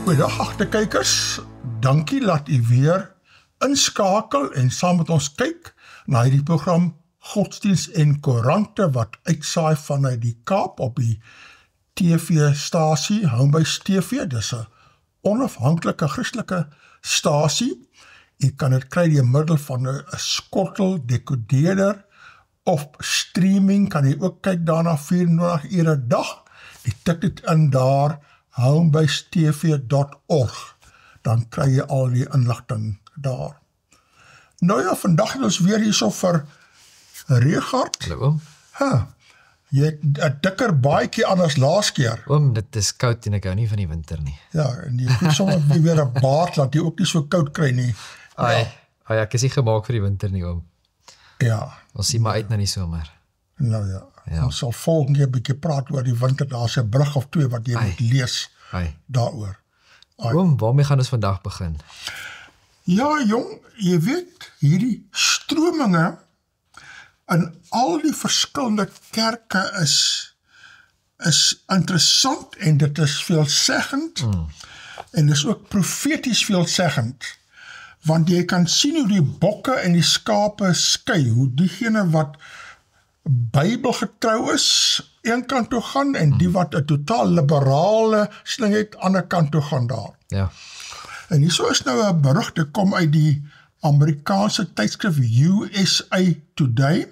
Goeiedag agterkykers, dankie dat u weer inskakel en saam met ons kyk na hierdie program Godsdienst en Koerante wat uitsaai vanuit die Kaap op die TV-stasie, Homebase TV, dis 'n onafhanklike Christelike stasie. U kan dit kry deur middel van 'n skottel dekodeerder of streaming, kan jy ook kyk daarna 24 ure 'n dag. U tik dit in daar homebasetv.org, dan kry jy al die inligting daar. Nou ja, vandag het ons weer hierso vir Richard. Hallo oom. Jy het 'n dikker baadjie aan as laas keer. Oom, dit is koud en ek hou nie van die winter nie. Ja, en jy moet sommer weer 'n baard laat jy ook nie so koud kry nie. Ai, ek is nie gemaak vir die winter nie oom. Ja. Ons sien maar uit na die somer. Nou ja. Ons sal volgende keer 'n bietjie praat oor die winter, daar's 'n brug of twee wat jy moet lees daaroor. Oom, waarmee gaan ons vandag begin? Ja, jong, jy weet, hierdie strominge in al die verskillende kerke is interessant en dit is veelzeggend en dis ook profeties veelzeggend, want jy kan sien hoe die bokke en die skape skei, hoe diegene wat Bybelgetrou is, een kant toe gaan, en die wat 'n totaal liberale sling het, ander kant toe gaan daar. Ja. En hierso is nou 'n berig, dit kom uit die Amerikaanse tydskrif USA Today,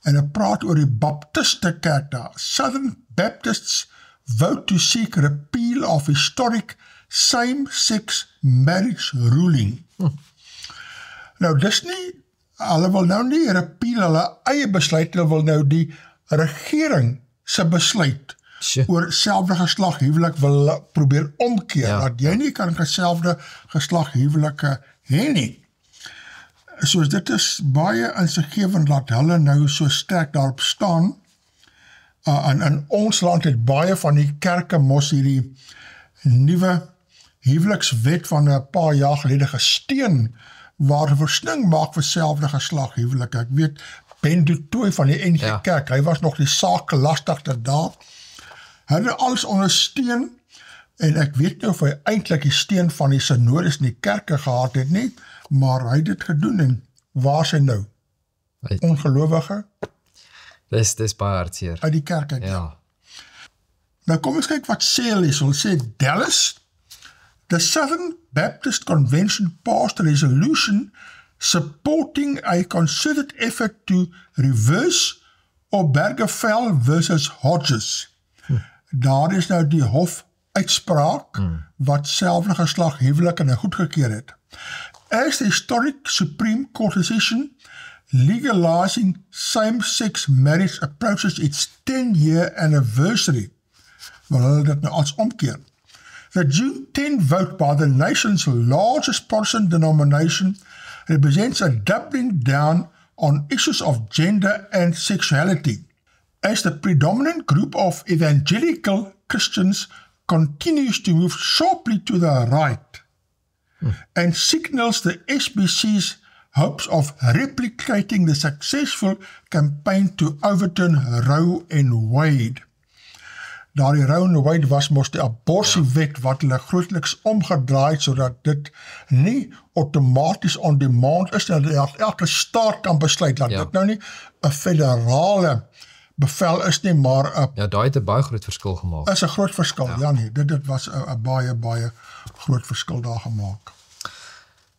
en het praat oor die Baptiste kerk daar. Southern Baptists vote to seek repeal of historic same-sex marriage ruling. Nou, dis nie, hulle wil nou nie repeal hulle eie besluit, hulle wil nou die regering se besluit oor selfde geslag huwelik wil probeer omkeer, dat jy nie kan selfde geslag huwelike hê nie. So dit is baie insiggewend dat hulle nou so sterk daarop staan. In ons land het baie van die kerke mos hierdie nuwe huwelikswet van 'n paar jaar gelede gesteun, waar versning maak vir selfde geslag huwelike. Ek weet, Ben du Toit van die NG Kerk, hy was nog die saakgelastigde daar. Hy het alles ondersteun, en ek weet nie of hy eintlik die steun van die synodes in die kerke gehad het nie, maar hy het dit gedoen, en waar is hy nou? Ongelowige? Dis baie hartseer. Uit die kerk uit. Ja. Nou kom ons kyk wat sê hulle, hulle sê Dallas, the Southern Baptist Convention passed a resolution supporting a considered effort to reverse Obergefell versus Hodges. Daar is nou die hof uitspraak wat selfde geslag huwelike nou goedgekeur het. As the historic Supreme Court decision legalizing same-sex marriage approaches its 10-year anniversary, wil hulle dit nou als omkeer. The June 10 vote by the nation's largest Protestant denomination represents a doubling down on issues of gender and sexuality, as the predominant group of evangelical Christians continues to move sharply to the right and signals the SBC's hopes of replicating the successful campaign to overturn Roe and Wade. Daar die Roe and Wade was mos die aborsiewet wat hulle grootliks omgedraai sodat dit nie outomaties on demand is, dat elke staat kan besluit dat dit nou nie 'n federale bevel is nie, maar daai het 'n baie groot verskil gemaak. Is 'n groot verskil, dit was 'n baie groot verskil daar gemaak.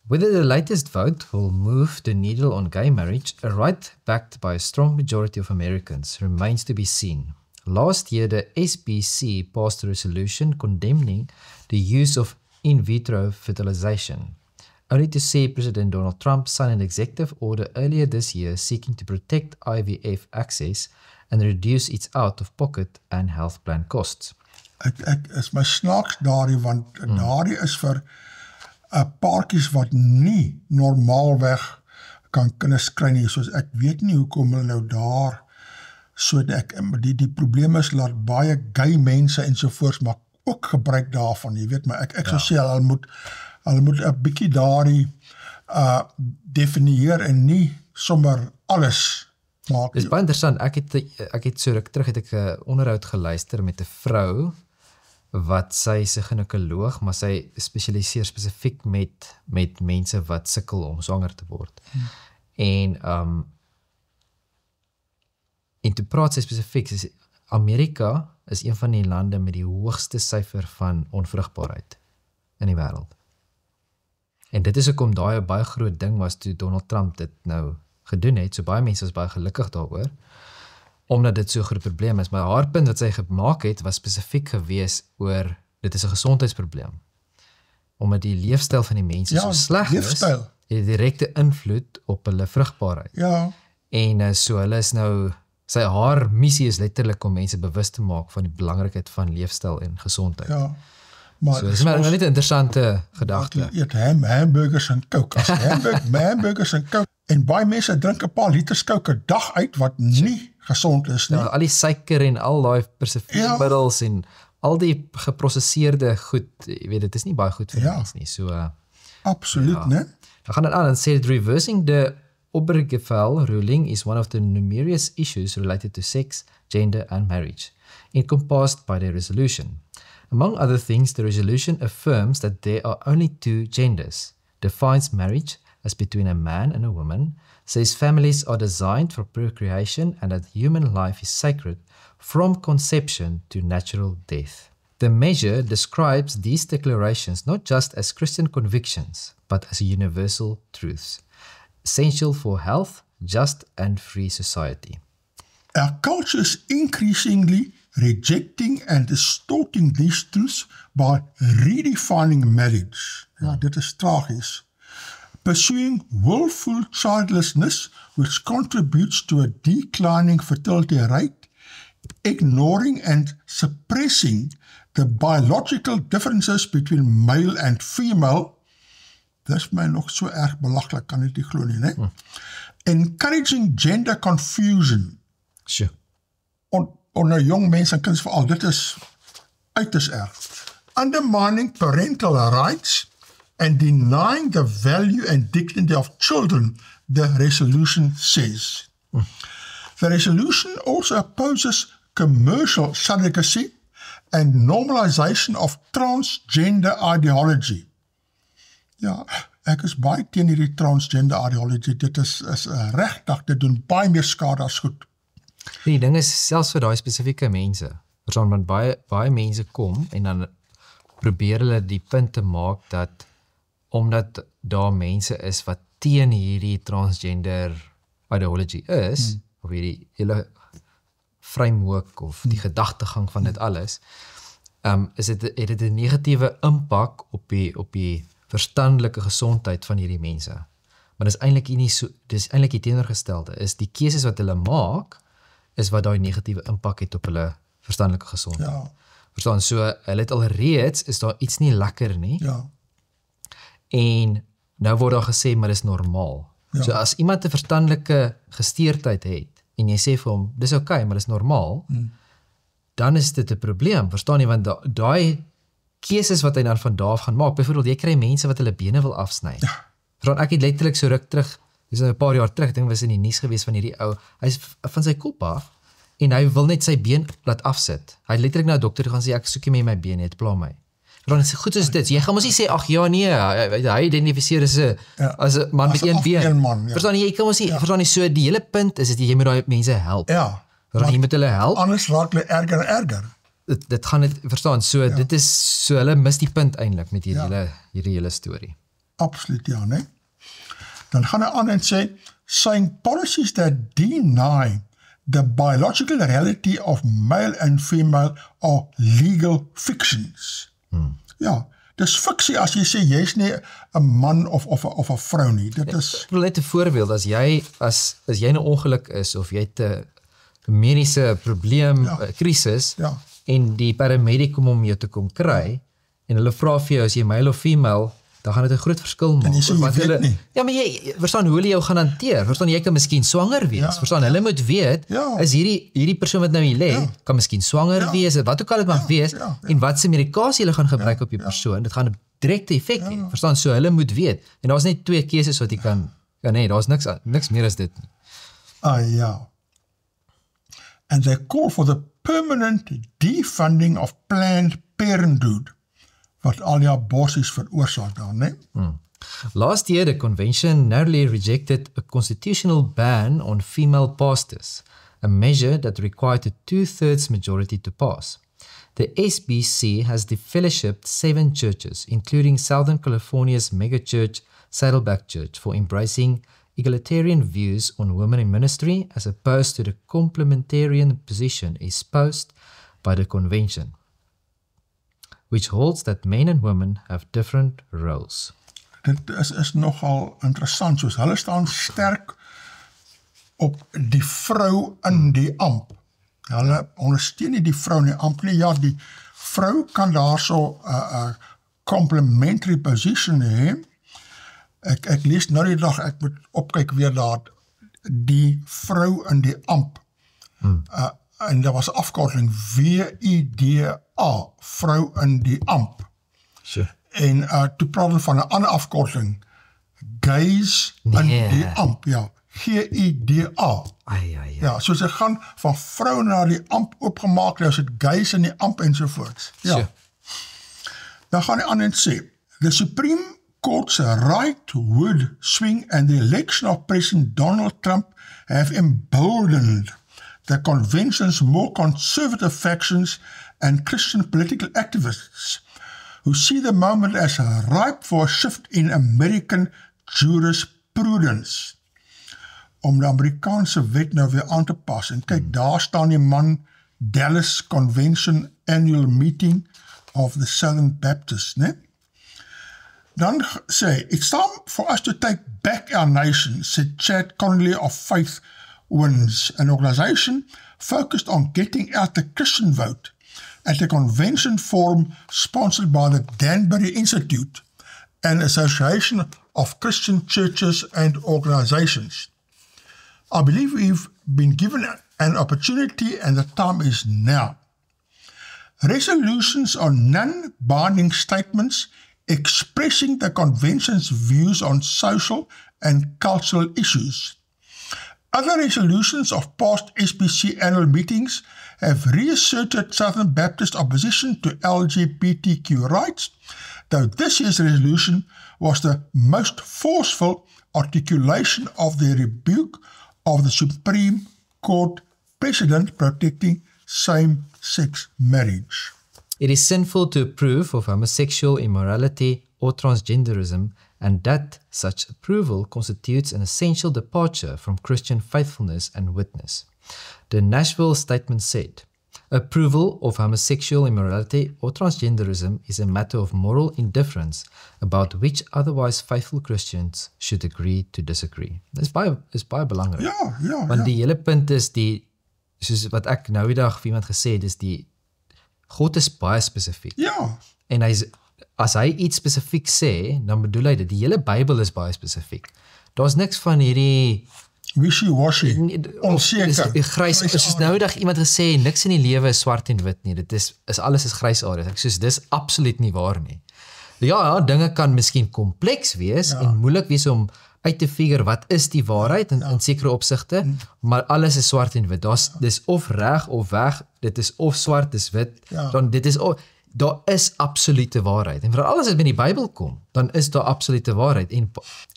Whether the latest vote will move the needle on gay marriage, a right backed by a strong majority of Americans, remains to be seen. Last year, the SBC passed a resolution condemning the use of in vitro fertilization, only to see President Donald Trump sign an executive order earlier this year seeking to protect IVF access and reduce its out-of-pocket and health plan costs. Ek is my snaaks daarie, want daarie is vir 'n paartjies wat nie normaalweg kan kinders kry nie, soos ek weet nie hoekom hulle nou daar, so die probleem is dat baie gay mense ensovoorts maak ook gebruik daarvan, jy weet, maar ek sou sê hulle moet 'n bietjie daarie definieer en nie sommer alles maak. Dis baie interessant, ek het so ruk terug het ek 'n onderhoud geluister met 'n vrou wat sy is 'n ginekoloog, maar sy spesialiseer spesifiek met mense wat sukkel om swanger te word. En toe praat sy spesifiek, sy sê, Amerika is een van die lande met die hoogste syfer van onvrugbaarheid in die wêreld. En dit is hoekom daai 'n baie groot ding was toe Donald Trump dit nou gedoen het, so baie mense is baie gelukkig daaroor, omdat dit so 'n groot probleem is, maar haar punt wat sy gemaak het, was spesifiek gewees oor, dit is 'n gesondheidsprobleem, omdat die leefstyl van die mense so sleg is, het 'n direkte invloed op hulle vrugbaarheid. Ja. En so hulle is nou, haar missie is letterlik om mense bewus te maak van die belangrikheid van leefstyl en gesondheid. Ja. Maar So, dit is maar net 'n interessante gedagte. Eet hamburgers en Coke. As hamburgers en Coke. En baie mense drink 'n paar liters Coke 'n dag uit wat nie gesond is nie. Ja, al die suiker en al daai preservatiemiddels en al die geprosesseerde goed, jy weet, dit is nie baie goed vir mense nie. So Absoluut, né? Dan gaan dit aan en sê reversing the Obergefell ruling is one of the numerous issues related to sex, gender and marriage, encompassed by the resolution. Among other things, the resolution affirms that there are only two genders, defines marriage as between a man and a woman, says families are designed for procreation and that human life is sacred from conception to natural death. The measure describes these declarations not just as Christian convictions, but as universal truths, essential for health, just and free society. Our culture is increasingly rejecting and distorting these truths by redefining marriage. Ja, dit is tragies. Pursuing willful childlessness, which contributes to a declining fertility rate, ignoring and suppressing the biological differences between male and female. Dis my nog so erg belaglik, kan ek nie glo nie, né? Encouraging gender confusion. Sure. Onder jong mense en kinders veral, dit is uiters erg. Undermining parental rights and denying the value and dignity of children, the resolution says. The resolution also opposes commercial surrogacy and normalization of transgender ideology. Ja, ek is baie teen hierdie transgender ideology. Dit is regtig, dit doen baie meer skade as goed. Die ding is, selfs vir daai spesifieke mense, want baie mense kom en dan probeer hulle die punt te maak dat, omdat daar mense is wat teen hierdie transgender ideology is, of hierdie hele framework of die gedagtegang van dit alles, het dit 'n negatiewe impak op die verstandelike gesondheid van hierdie mense. Maar dis eintlik nie so, dis eintlik die teenoorgestelde, is die keuses wat hulle maak, is wat daai negatiewe impak het op hulle verstandelike gesondheid. Ja. Verstaan, so hulle het alreeds, is daar iets nie lekker nie, Ja. en nou word daar gesê, maar dis normaal. Ja. So as iemand 'n verstandelike gesteurdheid het, en jy sê vir hom, dis okay, maar dis normaal, dan is dit 'n probleem, verstaan jy, want daai keuses wat hy dan van daar af gaan maak, byvoorbeeld, jy kry mense wat hulle bene wil afsny. Ja. Verstaan, ek het letterlik so ruk terug, dis 'n paar jaar terug, ding was in die nuus gewees van hierdie ou, hy is van sy kop af, en hy wil net sy been laat afsit. Hy het letterlik na 'n dokter gaan sê, ek soek nie my bene, het pla my. Dan is goed soos dit. Jy gaan mos nie sê, ag ja nee, hy identifiseer as 'n man met een been. Man, ja. Verstaan jy kan mos nie, verstaan jy, so die hele punt is dat jy moet daai mense help. Ja. Verstaan jy moet hulle help. Anders raak hulle erger en erger. Dit gaan dit verstaan. So dit is so hulle mis die punt eintlik met hierdie hele storie. Absoluut ja, né? Dan gaan hy aan en sê, saying policies that deny the biological reality of male and female are legal fictions. Ja, dis fiksie as jy sê, jy is nie 'n man of 'n vrou nie. Dit is... Ek wil net 'n voorbeeld, as jy in 'n ongeluk is, of jy het 'n mediese probleem, krisis, en die paramedic kom om jou te kom kry, en hulle vra vir jou, as jy male of female, dan gaan dit 'n groot verskil maak. En jy sê, jy weet nie. Ja, maar jy verstaan hoe hulle jou gaan hanteer. Verstaan, jy kan miskien swanger wees. Verstaan, hulle moet weet, is hierdie persoon wat nou hier lê, kan miskien swanger wees, wat ook al dit mag wees, en wat se medikasie hulle gaan gebruik op die persoon, dit gaan 'n direkte effek hê. Verstaan, so hulle moet weet. En daar's net 2 keuses wat jy kan hê, daar's niks meer as dit nie. Ja. And they call for the permanent defunding of Planned Parenthood, wat al die aborsies veroorsaak dan, né? Last year, the convention narrowly rejected a constitutional ban on female pastors, a measure that required a 2/3 majority to pass. The SBC has defellowshipped 7 churches, including Southern California's megachurch Saddleback Church, for embracing egalitarian views on women in ministry as opposed to the complementarian position espoused by the convention, which holds that men and women have different roles. Dit is nogal interessant, soos hulle staan sterk op die vrou in die amp. Hulle ondersteun nie die vrou in die amp nie, ja, die vrou kan daar so 'n complementary position hê. Ek lees nou die dag, ek moet opkyk weer daar, die vrou in die amp. En daar was 'n afkorting, WIDA, vrou in die amp. Sure. En toe praat hulle van 'n ander afkorting, gays in die amp, ja, GIDA. Ja, soos dit gaan van vrou na die amp oopgemaak, nou is dit gays in die amp ensovoorts. Ja. Sure. Dan gaan hy aan en sê, the Supreme Court's rightward swing and the election of President Donald Trump have emboldened the convention's more conservative factions and Christian political activists who see the moment as ripe for a shift in American jurisprudence. Om die Amerikaanse wet nou weer aan te pas. En kyk, daar staan die man, Dallas Convention Annual Meeting of the Southern Baptists, né? Dan sê, it's time for us to take back our nation, said Chad Connolly of Faith Winds, an organization focused on getting out the Christian vote at a convention forum sponsored by the Danbury Institute, an association of Christian churches and organizations. I believe we've been given an opportunity and the time is now. Resolutions are non-binding statements expressing the convention's views on social and cultural issues. Other resolutions of past SBC annual meetings have reasserted Southern Baptist opposition to LGBTQ rights, though this year's resolution was the most forceful articulation of the rebuke of the Supreme Court precedent protecting same-sex marriage. It is sinful to approve of homosexual immorality or transgenderism, and that such approval constitutes an essential departure from Christian faithfulness and witness. The Nashville statement said, approval of homosexual immorality or transgenderism is a matter of moral indifference about which otherwise faithful Christians should agree to disagree. Dis baie belangrik. Ja. Want die hele punt is soos wat ek nou die dag vir iemand gesê het, is God is baie spesifiek. Ja. En as hy iets spesifiek sê, dan bedoel hy dit. Die hele Bybel is baie spesifiek. Daar's niks van hierdie wishy-washy, onseker. Grys, soos nou die dag iemand gesê, niks in die lewe is swart en wit nie. Dit is alles is grys areas. Ek soos dis absoluut nie waar nie. Ja, dinge kan miskien kompleks wees en moeilik wees om uit te figure wat is die waarheid in sekere opsigte, maar alles is swart en wit. Dis of reg of weg, dit is of swart, dis wit, dan dit is daar is absolute waarheid. En vir alles wat met die Bybel kom, dan is daar absolute waarheid.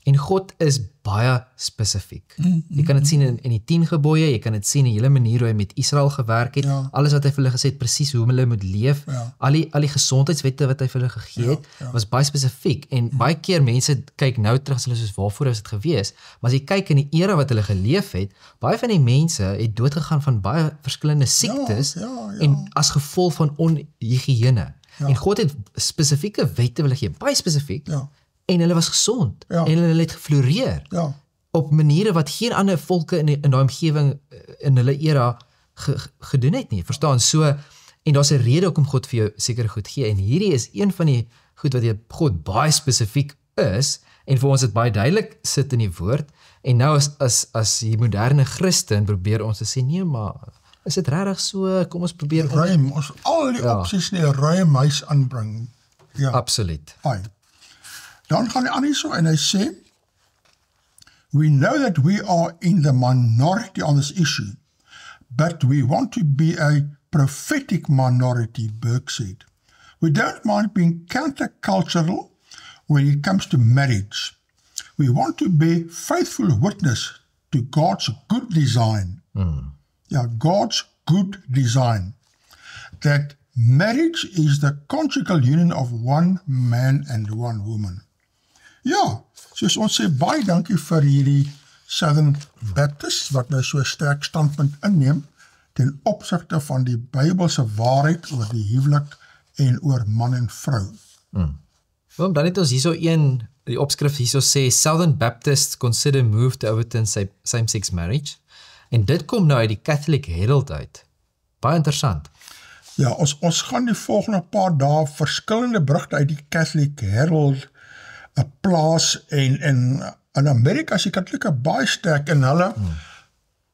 En God is baie spesifiek. Jy kan dit sien in die 10 gebooie, jy kan dit sien in die hele manier hoe hy met Israel gewerk het, alles wat hy vir hulle gesê het, presies hoe hulle moet leef, al die gesondheidswette wat hy vir hulle gegee het, was baie spesifiek. En baie keer mense kyk nou terug, hulle soos waarvoor is dit gewees, maar as jy kyk in die era wat hulle geleef het, baie van die mense het doodgegaan van baie verskillende siektes, en as gevolg van onhygiëne. En God het spesifieke wette wil gee, baie spesifiek, en hulle was gesond, en hulle het gefloreer, op maniere wat geen ander volke in die omgewing in hulle era gedoen het nie, verstaan, so, en daar's 'n rede hoekom God vir jou seker goed gee, en hierdie is een van die goed wat God baie spesifiek is, en vir ons het baie duidelik sit in die woord, en nou as die moderne Christen probeer ons te sê, nee, maar is dit regtig so, kom ons probeer ruim, ons al die opsies in 'n ruim huis aanbring. Ja. Absoluut. Dan gaan hy aan hierso en hy sê, we know that we are in the minority on this issue, but we want to be a prophetic minority, Burke said. We don't mind being countercultural when it comes to marriage. We want to bear faithful witness to God's good design. Yeah, God's good design. That marriage is the conjugal union of one man and one woman. Ja, soos ons sê, baie dankie vir hierdie Southern Baptist, wat nou so 'n sterk standpunt inneem, ten opsigte van die Bybelse waarheid oor die huwelik en oor man en vrou. Well, dan het ons hierso die opskrif hierso sê, Southern Baptists consider move to overturn same-sex marriage. En dit kom nou uit die Catholic Herald uit. Baie interessant. Ja, ons gaan die volgende paar dae verskillende berigte uit die Catholic Herald plaas en in Amerika is die Katholieke baie sterk en hulle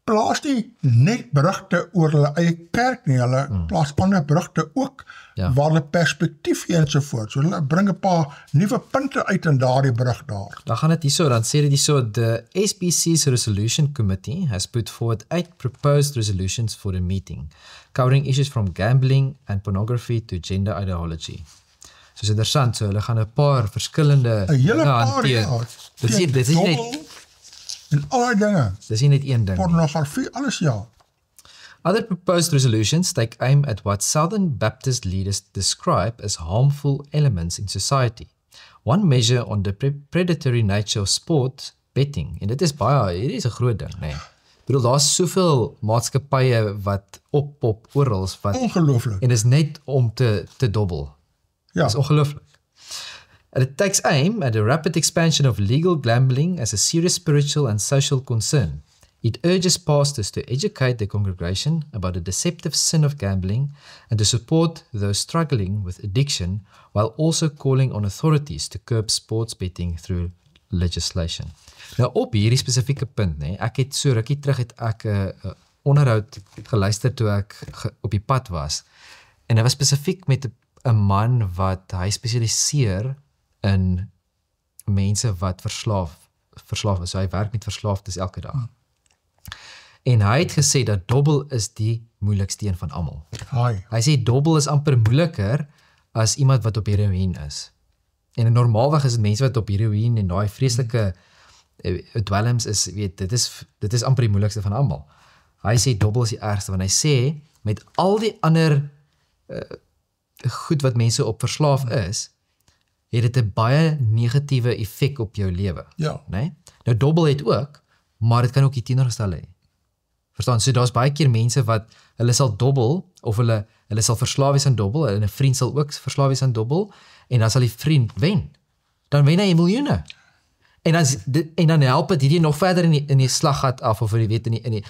plaas nie net berigte oor hulle eie kerk nie, hulle plaas ander berigte ook waar hulle perspektief gee ensovoort. So hulle bring 'n paar nuwe punte uit in daardie berig daar. Dan gaan dit hierso, dan sê dit hierso, the SBC's resolution committee has put forward 8 proposed resolutions for the meeting, covering issues from gambling and pornography to gender ideology. So is interessant, so hulle gaan 'n paar verskillende 'n hele paar hanteer. Dit is nie net en al die dinge. Dis nie net een ding. Pornografie, alles ja. Other proposed resolutions take aim at what Southern Baptist leaders describe as harmful elements in society. One measure on the predatory nature of sport betting. En dit is 'n groot ding, nee. Ek bedoel, daar's soveel maatskappye wat oppop oral wat Ongelooflik. en is net om te dobbel. Ja. Dis ongelooflik. And it takes aim at the rapid expansion of legal gambling as a serious spiritual and social concern. It urges pastors to educate the congregation about the deceptive sin of gambling and to support those struggling with addiction, while also calling on authorities to curb sports betting through legislation. Nou op hierdie spesifieke punt, ek het so rukkie terug het ek 'n onderhoud geluister toe ek op die pad was. En dit was spesifiek met 'n man wat hy spesialiseer in mense wat verslaaf is. So hy werk met verslaafdes elke dag. En hy het gesê dat dobbel is die moeilikste een van almal. Hy sê dobbel is amper moeiliker as iemand wat op heroïne is. En normaalweg is dit mense wat op heroïne en daai vreeslike dwelms is, weet, dit is amper die moeilikste van almal. Hy sê dobbel is die ergste, want hy sê met al die ander goed wat mense op verslaaf is, het dit 'n baie negatiewe effek op jou lewe. Ja. Nee? Nou dobbel het ook, maar dit kan ook die teenoorgestelde hê. Verstaan? So daar's baie keer mense wat hulle sal dobbel of hulle sal verslaaf wees aan dobbel en 'n vriend sal ook verslaaf wees aan dobbel en dan sal die vriend wen. Dan wen hy miljoene. En dan help dit hierdie nog verder in die slaggat af of jy weet in die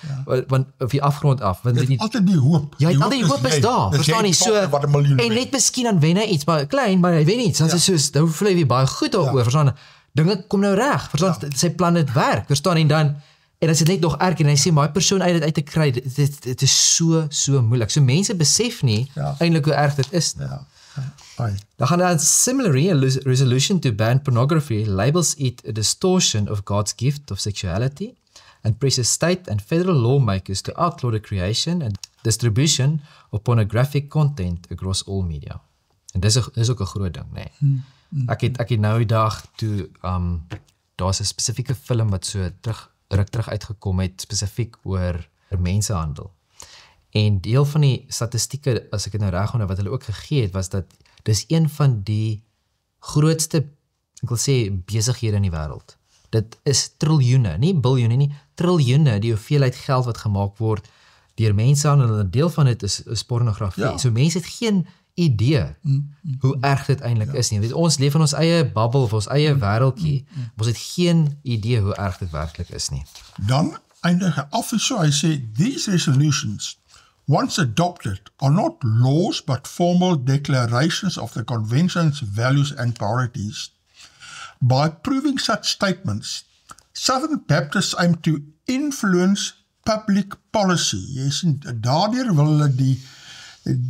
want of die afgrond af, want dit is altyd die hoop. Ja, al die hoop is daar. Verstaan nie so en net miskien dan wen hy iets maar klein, maar hy wen iets. Dan is soos dan voel hy baie goed daaroor. Verstaan? Dinge kom nou reg. Verstaan? Sy plan het werk. Verstaan? En dan is dit net nog erg en hy sê my persoon uit dit uit te kry. Dit is so moeilik. So mense besef nie eintlik hoe erg dit is nie. Dan gaan dan similarly a resolution to ban pornography labels it a distortion of God's gift of sexuality and presses state and federal lawmakers to outlaw the creation and distribution of pornographic content across all media. En dis ook 'n groot ding, nee. Ek het nou die dag toe daar's 'n spesifieke film wat so ruk terug uitgekom het spesifiek oor mensenhandel. En deel van die statistieke, as ek dit nou reg onthou wat hulle ook gegee het, was dat dis een van die grootste, ek wil sê, besighede in die wêreld. Dit is triljoene, nie biljoene nie, triljoene die hoeveelheid geld wat gemaak word deur mensenhandel en 'n deel van dit is pornografie. Ja. So mense het geen idee hoe erg dit eintlik is nie. Weet, ons leef in ons eie bubble of ons eie wêreldjie. Ons het geen idee hoe erg dit werklik is nie. Dan eindig hy af so, hy sê, these resolutions once adopted are not laws but formal declarations of the convention's values and priorities. By approving such statements, Southern Baptists aim to influence public policy. Jy sien, daardeur wil hulle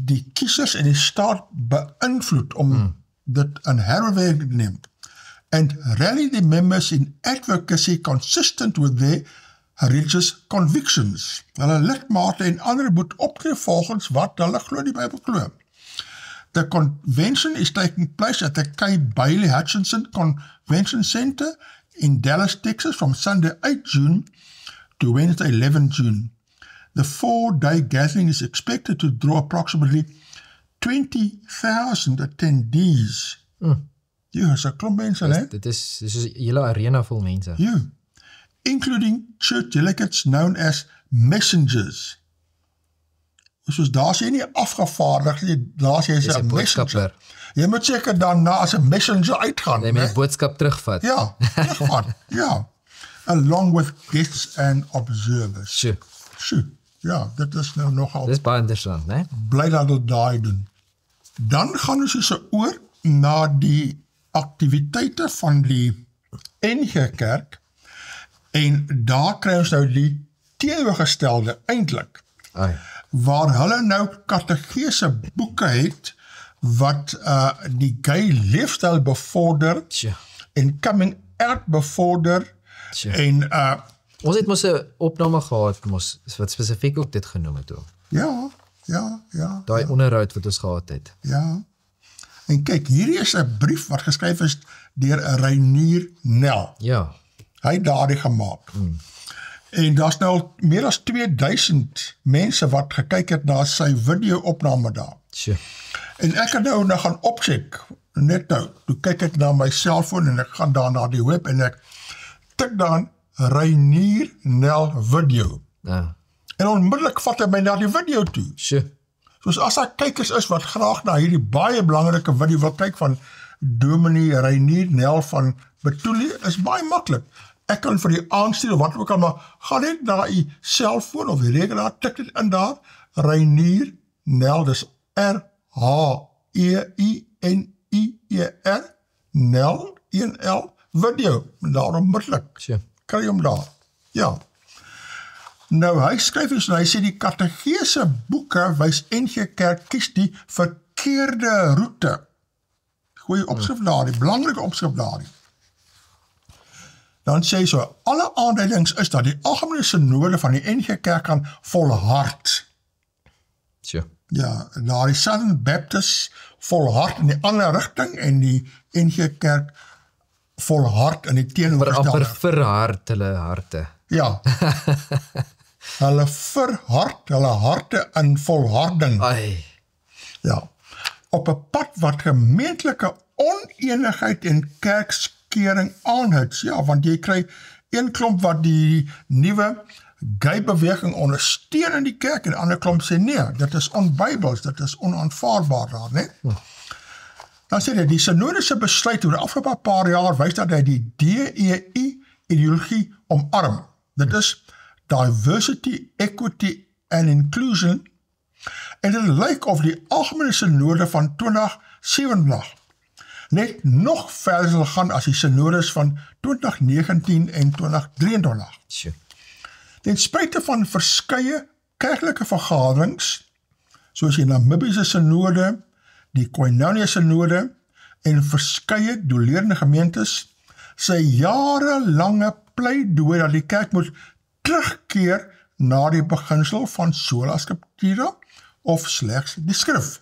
die kiesers en die staat beïnvloed om dit in herwerking te neem. And rally the members in advocacy consistent with their religious convictions. Hulle lidmate en ander moet optree volgens wat hulle glo die Bybel glo. The convention is taking place at the K. Bailey Hutchinson Convention Center in Dallas, Texas from Sunday 8 June to Wednesday 11 June. The 4-day gathering is expected to draw approximately 20,000 attendees. Ja, is 'n klomp mense, né? Dit is 'n hele arena vol mense. Ja. Including church delegates known as messengers. Soos daar sê nie afgevaardig nie, daar sê Dis jy 'n 'n messenger. boodskapper. Jy moet seker daarna as 'n messenger uitgaan, Jy moet né? die boodskap terugvat. Ja, terugvat. Ja. Along with guests and observers. Sjoe, Sjoe. Ja, dit is nou nogal dis baie interessant, né? bly dat hulle daai doen. Dan gaan ons so oor na die aktiwiteite van die NG Kerk en daar kry ons nou die teenoorgestelde eintlik, Ai, waar hulle nou kategese boeke het wat die gay leefstyl bevorder sjoe. en coming out bevorder Sure. en Ons het mos 'n opname gehad wat spesifiek ook dit genoem het toe. ja, Daai onderhoud wat ons gehad het. ja. En kyk, hierdie is 'n brief wat geskryf is deur Reinier Nel. Ja, Hy het daardie gemaak. En daar's nou al meer as 2000 mense wat gekyk het na sy video-opname daar. sjoe. En ek het nou gaan opcheck, net nou, toe kyk ek na my selfoon en ek gaan daar na die web en ek tik dan Reinier Nel video. Ja, En onmiddellik vat hy my na die video toe. sjoe. Soos as daar kykers is wat graag na hierdie baie belangrike video wil kyk van Dominee Reinier Nel van Betoelie, is baie maklik. Ek kan vir die aanstuur of wat ook al, maar gaan net na die selfoon of die rekenaar, tik dit in daar, Reinier Nel, dis R-H-E-I-N-I-E-R, Nel, 1L, video, en daar onmiddellik, Sjoe. kry hom daar, ja. Nou, hy skryf eens, en hy sê die kategese boeke wys NG Kerk kies die verkeerde roete. Goeie opskrif daar, die belangrike opskrif daar. Dan sê hy so, alle aanduidings is dat die algemene synode van die NG Kerk gaan volhard. Sjoe. Ja, daar die Southern Baptist volhard in die ander rigting en die NG Kerk volhard in die Maar teenoorgestelde. amper verhard hulle harte. Ja. Hulle verhard, hulle harte in volharding. Ai, Ja. Op 'n pad wat gemeentelike onenigheid en kerkskering aanhouds. Ja, want jy kry een klomp wat die nuwe gay beweging ondersteun in die kerk en die ander klomp sê nee, dit is onbybels, dit is onaanvaarbaar daar, né? Dan sê hy, die synodese besluit oor die afgelope paar jaar wys dat hy die DEI ideologie omarm. Dit is diversity, equity and inclusion. En dit lyk of die algemene synode van 2027 net nog verder sal gaan as die synodes van 2019 en 2023. sjoe. Ten spyte van verskeie kerklike vergaderings, soos die Namibiese synode, die Koinonia synode en verskeie doelerende gemeentes, sy jarelange pleidooi dat die kerk moet terugkeer na die beginsel van sola scriptura of slegs die skrif.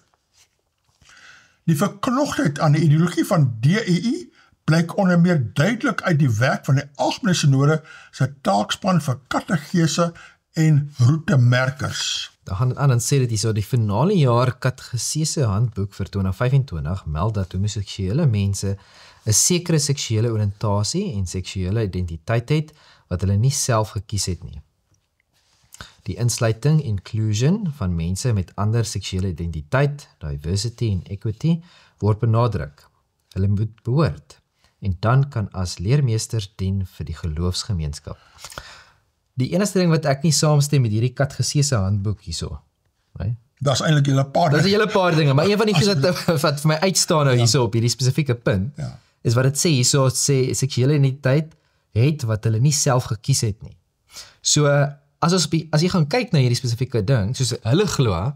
Die verknogtheid aan die ideologie van DEI blyk onder meer duidelik uit die werk van die algemene synode sy taakspan vir kategese en roetemerkers. Dan gaan dit aan en sê dit hierso, die finale jaar kategese handboek vir 2025 meld dat homoseksuele mense 'n sekere seksuele oriëntasie en seksuele identiteit het wat hulle nie self gekies het nie. Die insluiting, inclusion van mense met ander seksuele identiteit, diversity en equity, word benadruk. Hulle moet behoort en dan kan as leermeesters dien vir die geloofsgemeenskap. Die enigste ding wat ek nie saamstem met hierdie kategese handboek hierso, right? Dat is eintlik 'n paar Dit is 'n hele paar dinge, maar een van die goed wat vir my uitstaan nou hierso op hierdie spesifieke punt, Ja. is wat dit sê hierso, sê seksuele identiteit het wat hulle nie self gekies het nie. So as jy gaan kyk na hierdie spesifieke ding, soos hulle glo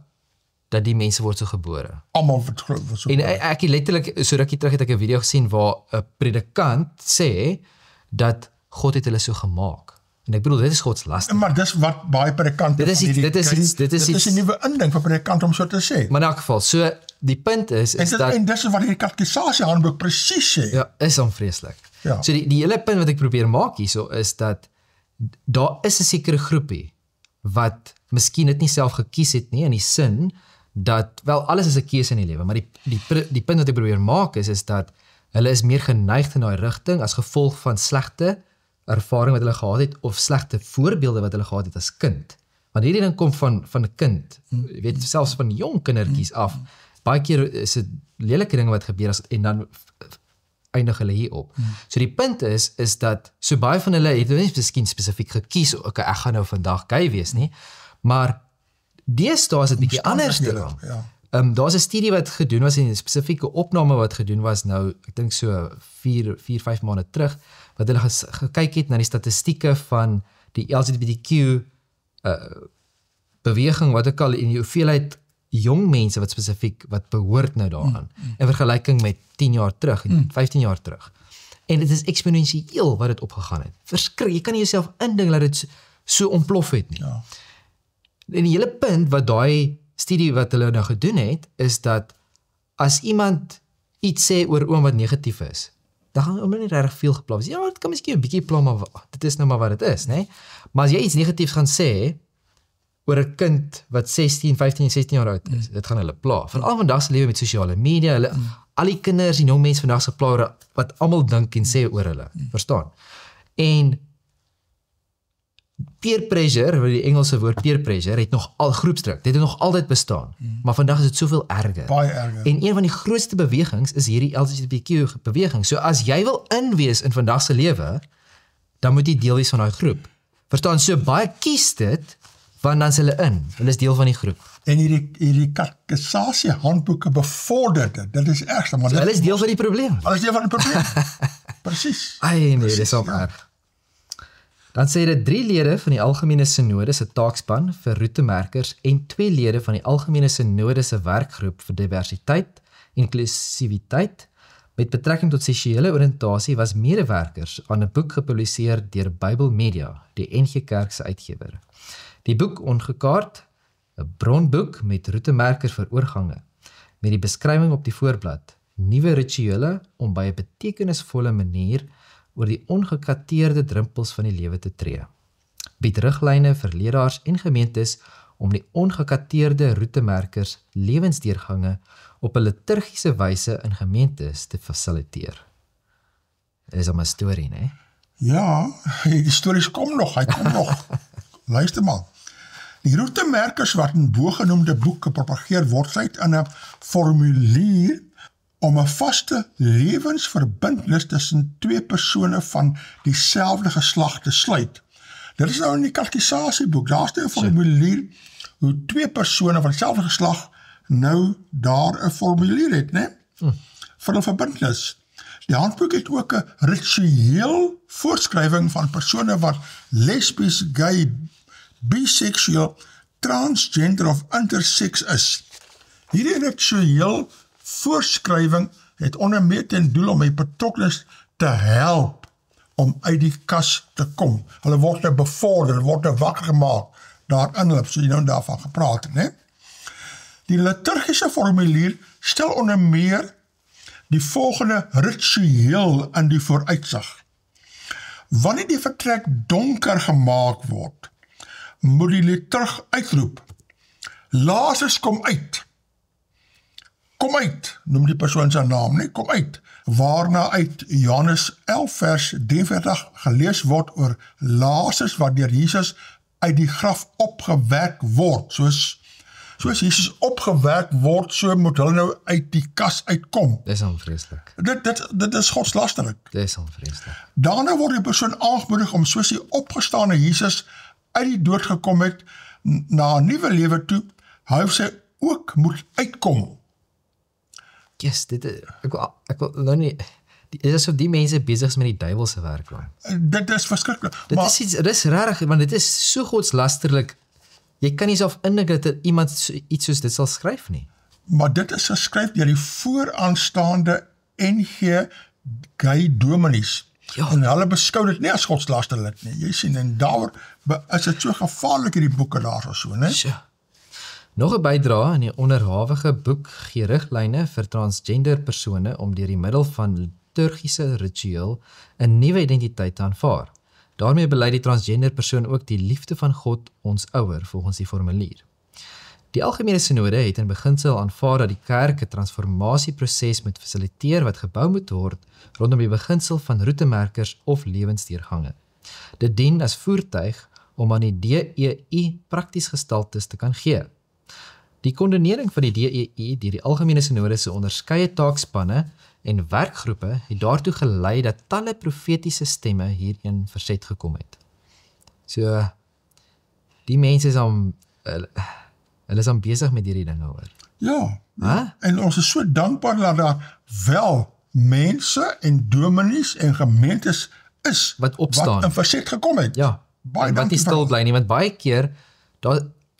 dat die mense word so gebore. Almal wat glo so. En ek het letterlik so rukkie terug het ek 'n video gesien waar 'n predikant sê dat God het hulle so gemaak. En ek bedoel, dit is godslaster. Maar dis wat baie predikante Dit is iets- die nuwe inding vir predikante om so te sê. Maar in elk geval, so die punt is dat En dis wat die katekkisasie handboek presies sê. ja, is onvreeslik. Ja. So die hele punt wat ek probeer maak hierso is dat daar is 'n sekere groepie wat miskien dit nie self gekies het nie, in die sin dat wel alles is 'n keuse in die lewe, maar die punt wat ek probeer maak is dat hulle is meer geneig in daai rigting as gevolg van slegte ervaring wat hulle gehad het of slegte voorbeelde wat hulle gehad het as kind. Want hierdie ding kom van 'n kind, jy weet selfs van jong kindertjies af. Baie keer is dit lelike dinge wat gebeur en dan eindig hulle hierop. So die punt is dat so baie van hulle het nie miskien spesifiek gekies, okay, ek gaan nou vandag gay wees nie, maar deesdae is dit bietjie anders te dan. Ja. Daar's 'n studie wat gedoen was en 'n spesifieke opname wat gedoen was nou, ek dink so 4-5 maande terug, wat hulle gekyk het na die statistieke van die LGBTQ beweging, wat ook al in die hoeveelheid jong mense wat spesifiek wat behoort nou daaraan in vergelyking met 10 jaar terug en 15 jaar terug. En dit is eksponensieel wat dit opgegaan het. Verskrik, jy kan nie jouself indink dat dit so ontplof het nie. Ja. En die hele punt wat daai studie wat hulle nou gedoen het, is dat as iemand iets sê oor oom wat negatief is, dan gaan hom nie regtig veel gepla wees. Ja, dit kan miskien 'n bietjie pla, maar dit is nou maar wat dit is, né? Maar as jy iets negatiefs gaan sê oor 'n kind wat 16, 15 en 16 jaar oud is, dit gaan hulle pla. Veral vandag se lewe met sosiale media, hulle al die kinders en jong mense vandag se pla wat almal dink en sê oor hulle, verstaan? En peer pressure, wat die Engelse woord peer pressure, het nog al groepsdruk, dit het nog altyd bestaan, maar vandag is dit soveel erger. Baie erger. En een van die grootste bewegings is hierdie LGBTQ beweging. So as jy wil inwees in vandag se lewe, dan moet jy deel wees van daai groep. Verstaan, so baie kies dit, want dan is hulle in. Hulle is deel van die groep. En hierdie katekkisasie handboeke bevorder dit. Dit is ergste, maar So hulle is deel van die probleem. Hulle is deel van die probleem. Presies. Ai nee, dis op erg. Dan sê dit 3 lede van die Algemene Sinode se taakspan vir roetemerkers en 2 lede van die Algemene Sinode se werkgroep vir diversiteit, inklusiwiteit met betrekking tot seksuele oriëntasie was medewerkers aan 'n boek gepubliseer deur Bybel Media, die NG Kerk se uitgewer. Die boek Ongekaart, 'n bronboek met roetemerkers vir oorgange, met die beskrywing op die voorblad, nuwe rituele om by 'n betekenisvolle manier oor die ongekateerde drempels van die lewe te tree. Bied riglyne vir leraars en gemeentes om die ongekateerde roetemerkers lewensdeurgange op 'n liturgiese wyse in gemeentes te fasiliteer. Dit is 'n storie, né? Ja, die stories kom nog, hy kom nog. Luister maar. Die roetemerkers wat in bogenoemde boek gepropageer word, sluit in 'n formulier om 'n vaste lewensverbintenis tussen 2 persone van dieselfde geslag te sluit. Dit is nou in die katekisasieboek, daar is 'n formulier hoe 2 persone van dieselfde geslag nou daar 'n formulier het, né? Vir 'n verbintenis. Die handboek het ook 'n ritueel voorskrywing van persone wat lesbies, gay, biseksueel, transgender of intersex is. Hierdie ritueel voorskrywing het onder meer ten doel om die betrokkenes te help om uit die kas te kom. Hulle word nou bevorder, hulle word nou wakker gemaak daarin, so jy nou daarvan gepraat het, né? Die liturgiese formulier stel onder meer die volgende ritueel in die vooruitsig. Wanneer die vertrek donker gemaak word, moet die liturg uitroep: Lazarus, kom uit. Kom uit, noem die persoon sy naam, nie? Kom uit. Waarna uit Johannes 11 vers 43 gelees word oor Lazarus wat deur Jesus uit die graf opgewek word. Soos Jesus opgewek word, so moet hulle nou uit die kas uitkom. Dis onvreeslik. Dit is godslasterlik. Dis onvreeslik. Daarna word die persoon aangemoedig om soos die opgestane Jesus uit die dood gekom het, na 'n nuwe lewe toe, hy of sy ook moet uitkom. Yes, ek wil nou nie, dit is asof die mense besig is met die duiwelse werk. Dit is verskriklik. Dit is rarig, want dit is so godslasterlik. Jy kan nie self indink dat iemand iets soos dit sal skryf nie. Maar dit is geskryf deur die vooraanstaande NG Gay Dominees. Ja. En hulle beskou dit nie as godslasterlik nie. Jy sien, en daar is dit so gevaarlik hierdie boeke daar of so, né? Sjoe. Nog 'n bydrae in die onderhawige boek gee riglyne vir transgender persone om deur die middel van liturgiese ritueel 'n nuwe identiteit te aanvaar. Daarmee bely die transgender persoon ook die liefde van God ons ouer volgens die formulier. Die Algemene Sinode het in beginsel aanvaar dat die kerk 'n transformasieproses moet fasiliteer wat gebou moet word rondom die beginsel van roetemerkers of lewensdeurgange. Dit dien as voertuig om aan die DEI prakties gestaltes te kan gee. Die kondonering van die DEI deur die Algemene Sinode se onderskeie taakspanne en werkgroepe het daartoe gelei dat talle profetiese stemme hierin verzet gekom het. So, die mense is hulle is aan besig met hierdie dinge hoor. Ja, Huh? en ons is so dankbaar dat daar wel mense en dominees en gemeentes is Wat opstaan. wat in verzet gekom het. Ja, Baie en wat nie dankie vir- stil bly nie, want baie keer,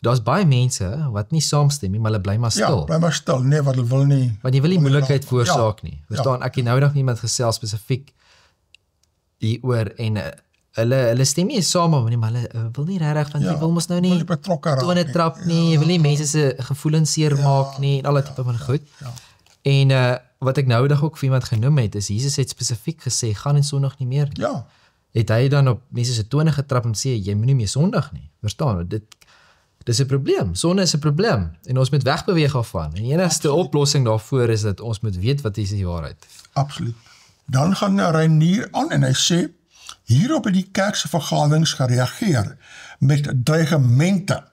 daar's baie mense wat nie saamstem nie, maar hulle bly maar stil. Ja, bly maar stil, nee, wat hulle wil nie. Want jy wil nie moeilikheid Ja. veroorsaak nie. Verstaan, ek het nou nog iemand gesels spesifiek hieroor en hulle stem nie saam om nie, maar hulle wil nie regtig want jy wil mos nou wil nie nie betrokke raak tone nie. trap nie, jy wil nie mense se gevoelens seermaak nie en alle tipe van goed. En wat ek nou dag ook vir iemand genoem het, is Jesus het spesifiek gesê, gaan en sondig nie meer nie. Ja, Het hy dan op mense se tone getrap en sê, jy moenie meer sondig nie. Verstaan, dis 'n probleem. Sonde is 'n probleem en ons moet wegbeweeg daarvan. En die enigste oplossing daarvoor is dat ons moet weet wat is die waarheid. absoluut. Dan gaan Reinier aan en hy sê, hierop het die kerk se vergaderings gereageer met dreigemente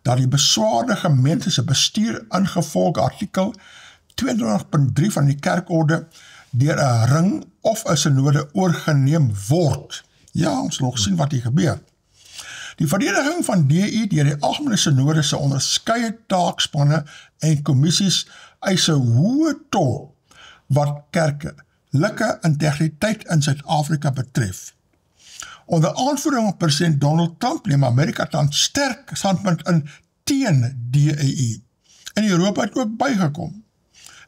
dat die beswaarde gemeente se bestuur ingevolge artikel 22.3 van die kerkorde deur 'n ring of 'n sinode oorgeneem word. Ja, ons nog sien wat hier gebeur. Die verdediging van DI deur die Algemene Sinode se onderskeie taakspanne en kommissies eis 'n hoë tol wat kerklike integriteit in Suid-Afrika betref. Onder aanvoering van president Donald Trump neem Amerika tans sterk standpunt in teen DEI. En Europa het ook bygekom.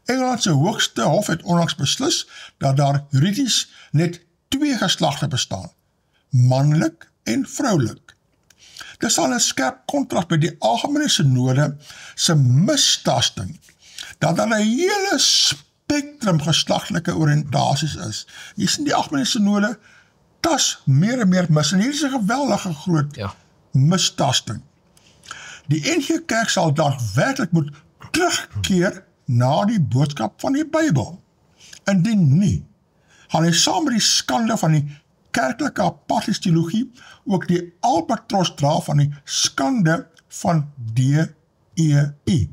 Engeland se hoogste hof het onlangs beslis dat daar juridies net 2 geslagte bestaan, manlik en vroulik. Dit sal 'n skerp kontras by die Algemene Sinode se mistasting dat daar 'n hele spektrum geslaglike oriëntasies is. Jy sien die Algemene Sinode tas meer en meer mis en hier is 'n geweldige groot mistasting. Die NG Kerk sal daadwerklik moet terugkeer na die boodskap van die Bybel. Indien nie, gaan hy saam met die skande van die kerklike apartheidsteologie ook die albatros dra van die skande van DEI.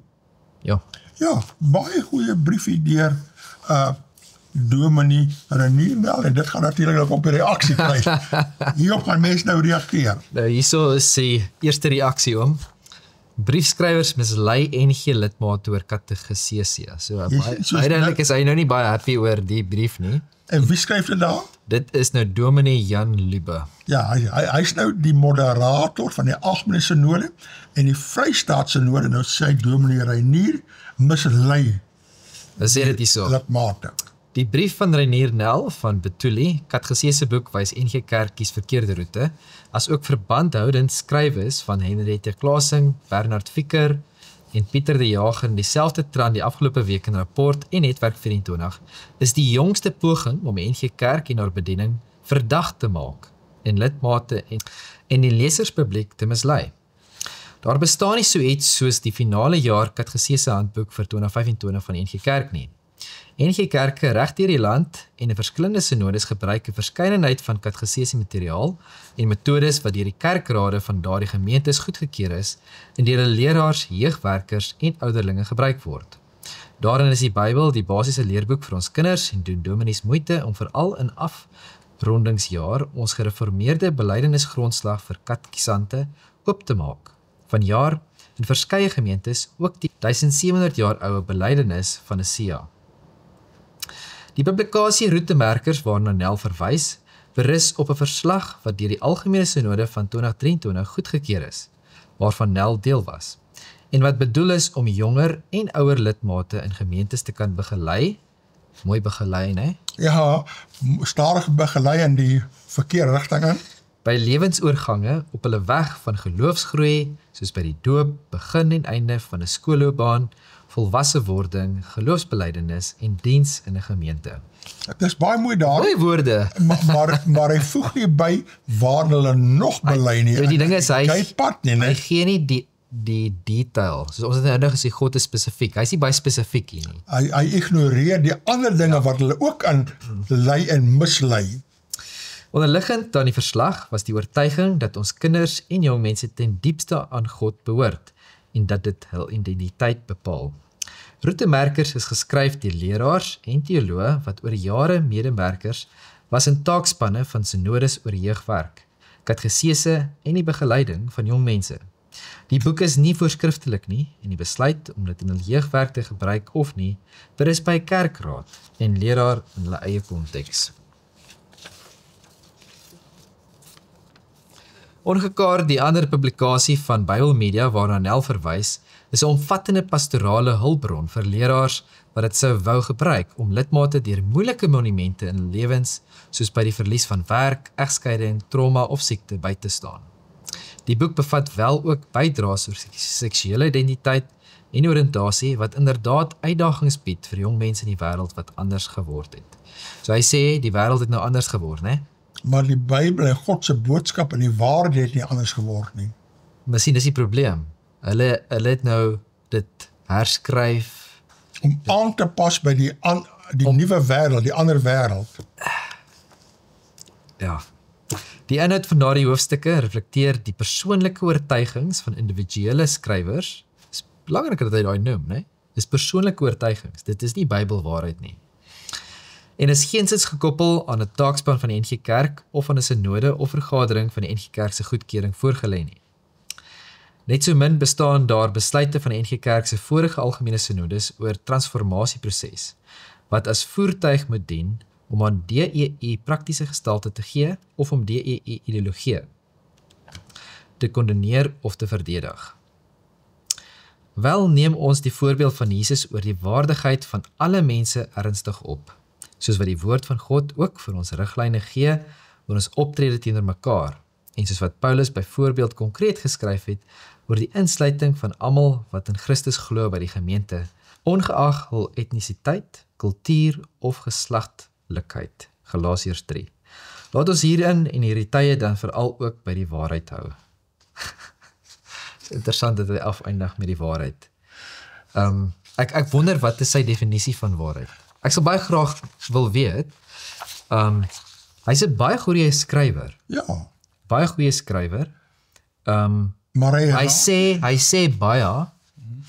Ja. Ja, baie goeie briefie deur Dominee Reinier en dit gaan natuurlik op die reaksie kry. Hierop gaan mense nou reageer. Nou hierso is die eerste reaksie om. Briefskrywers mislei NG lidmate oor kategesesie. So uiteindelik is hy nou nie baie happy oor die brief nie. En wie skryf dit daar? Dit is nou Dominee Jan Lube. Ja, hy is nou die moderator van die Algemene Sinode en die Vrystaat Sinode, nou sê Dominee Reinier mislei Dan sê dit hierso. lidmate. Die brief van Reinier Nel van Betuli, Katekesese boek wys NG Kerk kies verkeerde roete, as ook verbandhoudend skrywes van Henriette Klasing, Bernard Fieker en Pieter de Jager in dieselfde trant die afgelope week in rapport en netwerk 24, is die jongste poging om die NG Kerk en haar bediening verdag te maak en lidmate en die leserspubliek te mislei. Daar bestaan nie so iets soos die finale jaar Katekesese handboek vir 2025 van die NG Kerk nie. NG Kerke reg deur die land en in verskillende sinodes gebruik 'n verskeidenheid van katekesese materiaal en metodes wat deur die kerkrade van daardie gemeentes goedgekeur is en deur hulle leraars, jeugwerkers en ouderlinge gebruik word. Daarin is die Bybel die basiese leerboek vir ons kinders en doen dominees moeite om veral in afrondingsjaar ons gereformeerde belydenisgrondslag vir katekisante oop te maak. Vanjaar in verskeie gemeentes ook die 1700 jaar oue belydenis van Sia. Die publikasie roetemerkers waarna Nel verwys, berus op 'n verslag wat deur die Algemene Sinode van 2023 goedgekeur is, waarvan Nel deel was, en wat bedoel is om jonger en ouer lidmate in gemeentes te kan begelei Mooi begelei, né? Ja, stadig begelei in die verkeerde rigting in. By lewensoorgange op hulle weg van geloofsgroei, soos by die doop, begin en einde van 'n skoolloopbaan, volwasse wording, geloofsbelijdenis en diens in 'n gemeente. Dit is baie mooi daar, Mooi woorde. maar hy voeg nie by waar hulle nog bely nie. Die ding is, hy pad nie, né? gee nie die detail. Soos ons het nou gesê, God is spesifiek. Hy is nie baie spesifiek hier nie. Hy ignoreer die ander dinge wat hulle ook aan lei en mislei. Onderliggend aan die verslag was die oortuiging dat ons kinders en jong mense ten diepste aan God behoort en dat dit hul identiteit bepaal. Roetemerkers is geskryf deur leraars en teoloë wat oor jare medewerkers was in taakspanne van synodes oor jeugwerk, katgesese en die begeleiding van jong mense. Die boek is nie voorskriftelik nie en die besluit om dit in hul jeugwerk te gebruik of nie, berus by 'n kerkraad en leraar in hulle eie konteks. Ongekaar die ander publikasie van Bybel Media waarna Nel verwys, is 'n omvattende pastorale hulpbron vir leraars wat dit sou wou gebruik om lidmate deur moeilike monumente in hul lewens, soos by die verlies van werk, egskeiding, trauma of siekte by te staan. Die boek bevat wel ook bydraes oor seksuele identiteit en oriëntasie wat inderdaad uitdagings bied vir jong mense in die wêreld wat anders geword het. So hy sê die wêreld het nou anders geword, né? Maar die Bybel en God se boodskap en die waarheid het nie anders geword nie. Miskien dis die probleem. Hulle het nou dit herskryf Om aan te pas by die nuwe wêreld, die ander wêreld. Ja. Die inhoud van daardie hoofstukke reflekteer die persoonlike oortuigings van individuele skrywers. Dis belangrik dat hy daai noem, né? Dis persoonlike oortuigings. Dit is nie Bybelwaarheid nie. En is geensins gekoppel aan 'n taakspan van die NG Kerk of aan 'n synode of vergadering van die NG Kerk se goedkeuring voorgelê nie. Net so min bestaan daar besluite van die NG Kerk se vorige algemene synodes oor transformasieproses, wat as voertuig moet dien om aan DEI praktiese gestalte te gee of om DEI ideologie te kondoneer of te verdedig. Wel neem ons die voorbeeld van Jesus oor die waardigheid van alle mense ernstig op, soos wat die woord van God ook vir ons riglyne gee oor ons optrede teenoor mekaar, en soos wat Paulus byvoorbeeld konkreet geskryf het oor die insluiting van almal wat in Christus glo by die gemeente, ongeag hul etnisiteit, kultuur of geslagtelikheid. Galasiërs 3. Laat ons hierin en hierdie tye dan veral ook by die waarheid hou. Interessant dat hy afeindig met die waarheid. Ek wonder wat is sy definisie van waarheid. Ek sal baie graag wil weet. Hy's 'n baie goeie skrywer. Ja. Baie goeie skrywer. Maar Hy sê baie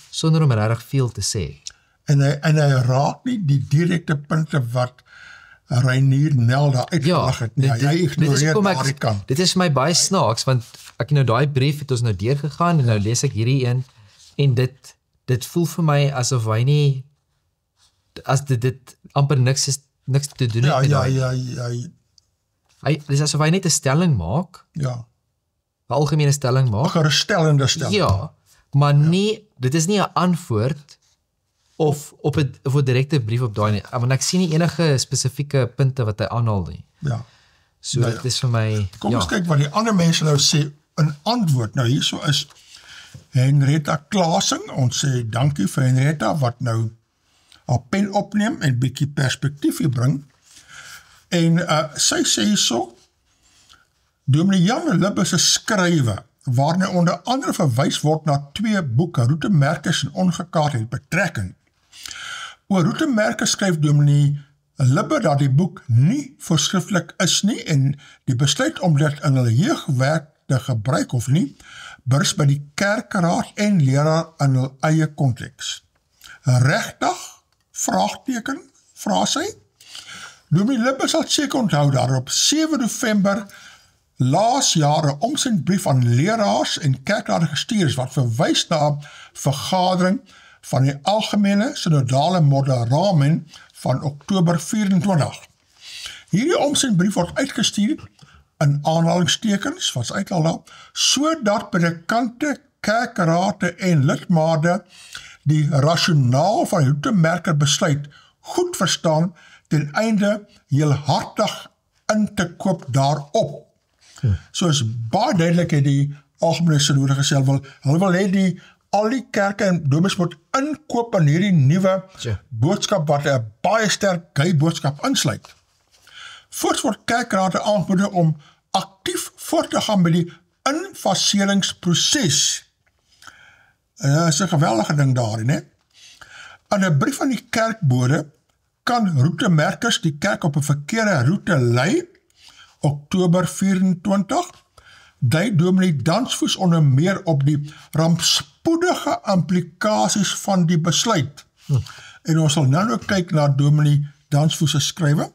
sonder om regtig veel te sê. En hy raak nie die direkte punte wat Reinier Nel daar uitgelag het nie. Hy ignoreer daardie kant. Dit is vir my baie snaaks, want ek nou daai brief het ons nou deurgegaan en nou lees ek hierdie een en dit voel vir my asof hy nie as dit amper niks te doen het met daai. Dis asof hy net 'n stelling maak. Ja. 'n Algemene stelling maak. 'n geruststellende stelling. Ja, maar nie, dit is nie 'n antwoord of op 'n direkte brief op daai nie. Want ek sien nie enige spesifieke punte wat hy aanhaal nie. Ja. So dit is vir my Kom ons kyk wat die ander mense nou sê in antwoord. Nou hierso is Henrietta Klasing. Ons sê dankie vir Henrietta wat nou haar pen opneem en bietjie perspektief hier bring. En sy sê hierso, Dominee Jan Libbe se skrywe, waarna onder andere verwys word na 2 boeke, Roetemerkers en Ongekaardheid betrekking. Oor roetemerkers skryf Dominee Libbe dat die boek nie voorskriftelik is nie en die besluit om dit in hulle jeugwerk te gebruik of nie, berus by die kerkraad en leraar in hul eie konteks. Regtig? Vraagteken? Vra sy? Dominee Libbe sal seker onthou dat op 7 November laas jaar 'n omsendbrief aan leraars en kerkrade gestuur is wat verwys na 'n vergadering van die algemene synodale moderamen van Oktober 24. Hierdie omsendbrief word uitgestuur in aanhalingstekens, wat uithaal daar, sodat predikante, kerkrade en lidmate die rasionaal van die roetemerker besluit goed verstaan ten einde heelhartig in te koop daarop. So is baie duidelik het die Algemene Synode gesê, hulle wil hê al die kerke en dominees moet inkoop in hierdie nuwe boodskap wat 'n baie sterk gay boodskap insluit. Voorts word kerkrade aangemoedig om aktief voort te gaan met die infaseringsproses. Is 'n geweldige ding daarin, hè? In 'n brief aan die kerkbode kan roetemerkers die kerk op 'n verkeerde roete lei. Oktober 24, dui dominee Dansvoos onder meer op die rampspoedige implikasies van die besluit. En ons sal nou kyk na dominee Dansvoos se skrywe.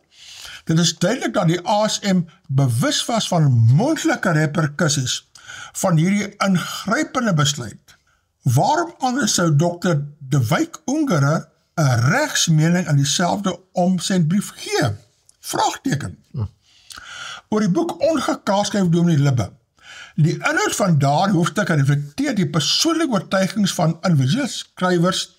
Dit is duidelik dat die ASM bewus was van moontlike reperkusies van hierdie ingrypende besluit. Waarom anders sou Dr. De Wyk Ungerer 'n regsmening in dieselfde omsendbrief gee? Vraagteken. Oor die boek Ongekaas skryf dominee Libbe. Die inhoud van daardie hoofstuk reflekteer die persoonlike oortuigings van individuele skrywers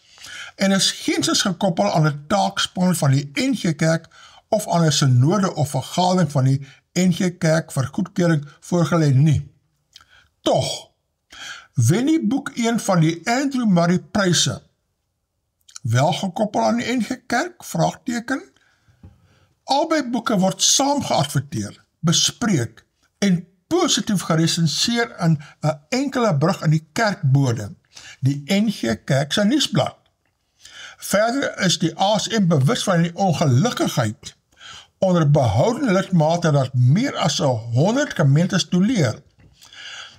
en is geensins gekoppel aan 'n taakspan van die NG Kerk of aan 'n synode of vergadering van die NG Kerk vir goedkeuring voorgelê nie. Tog, wen die boek een van die Andrew Murray pryse, wel gekoppel aan die NG Kerk? Vraagteken. Albei boeke word saam geadverteer, bespreek en positief geresenseer in 'n enkele brug in die kerkbode, die NG Kerk se nuusblad. Verder is die ASM bewus van die ongelukkigheid onder behoudende lidmate dat meer as 100 gemeentes toeleer.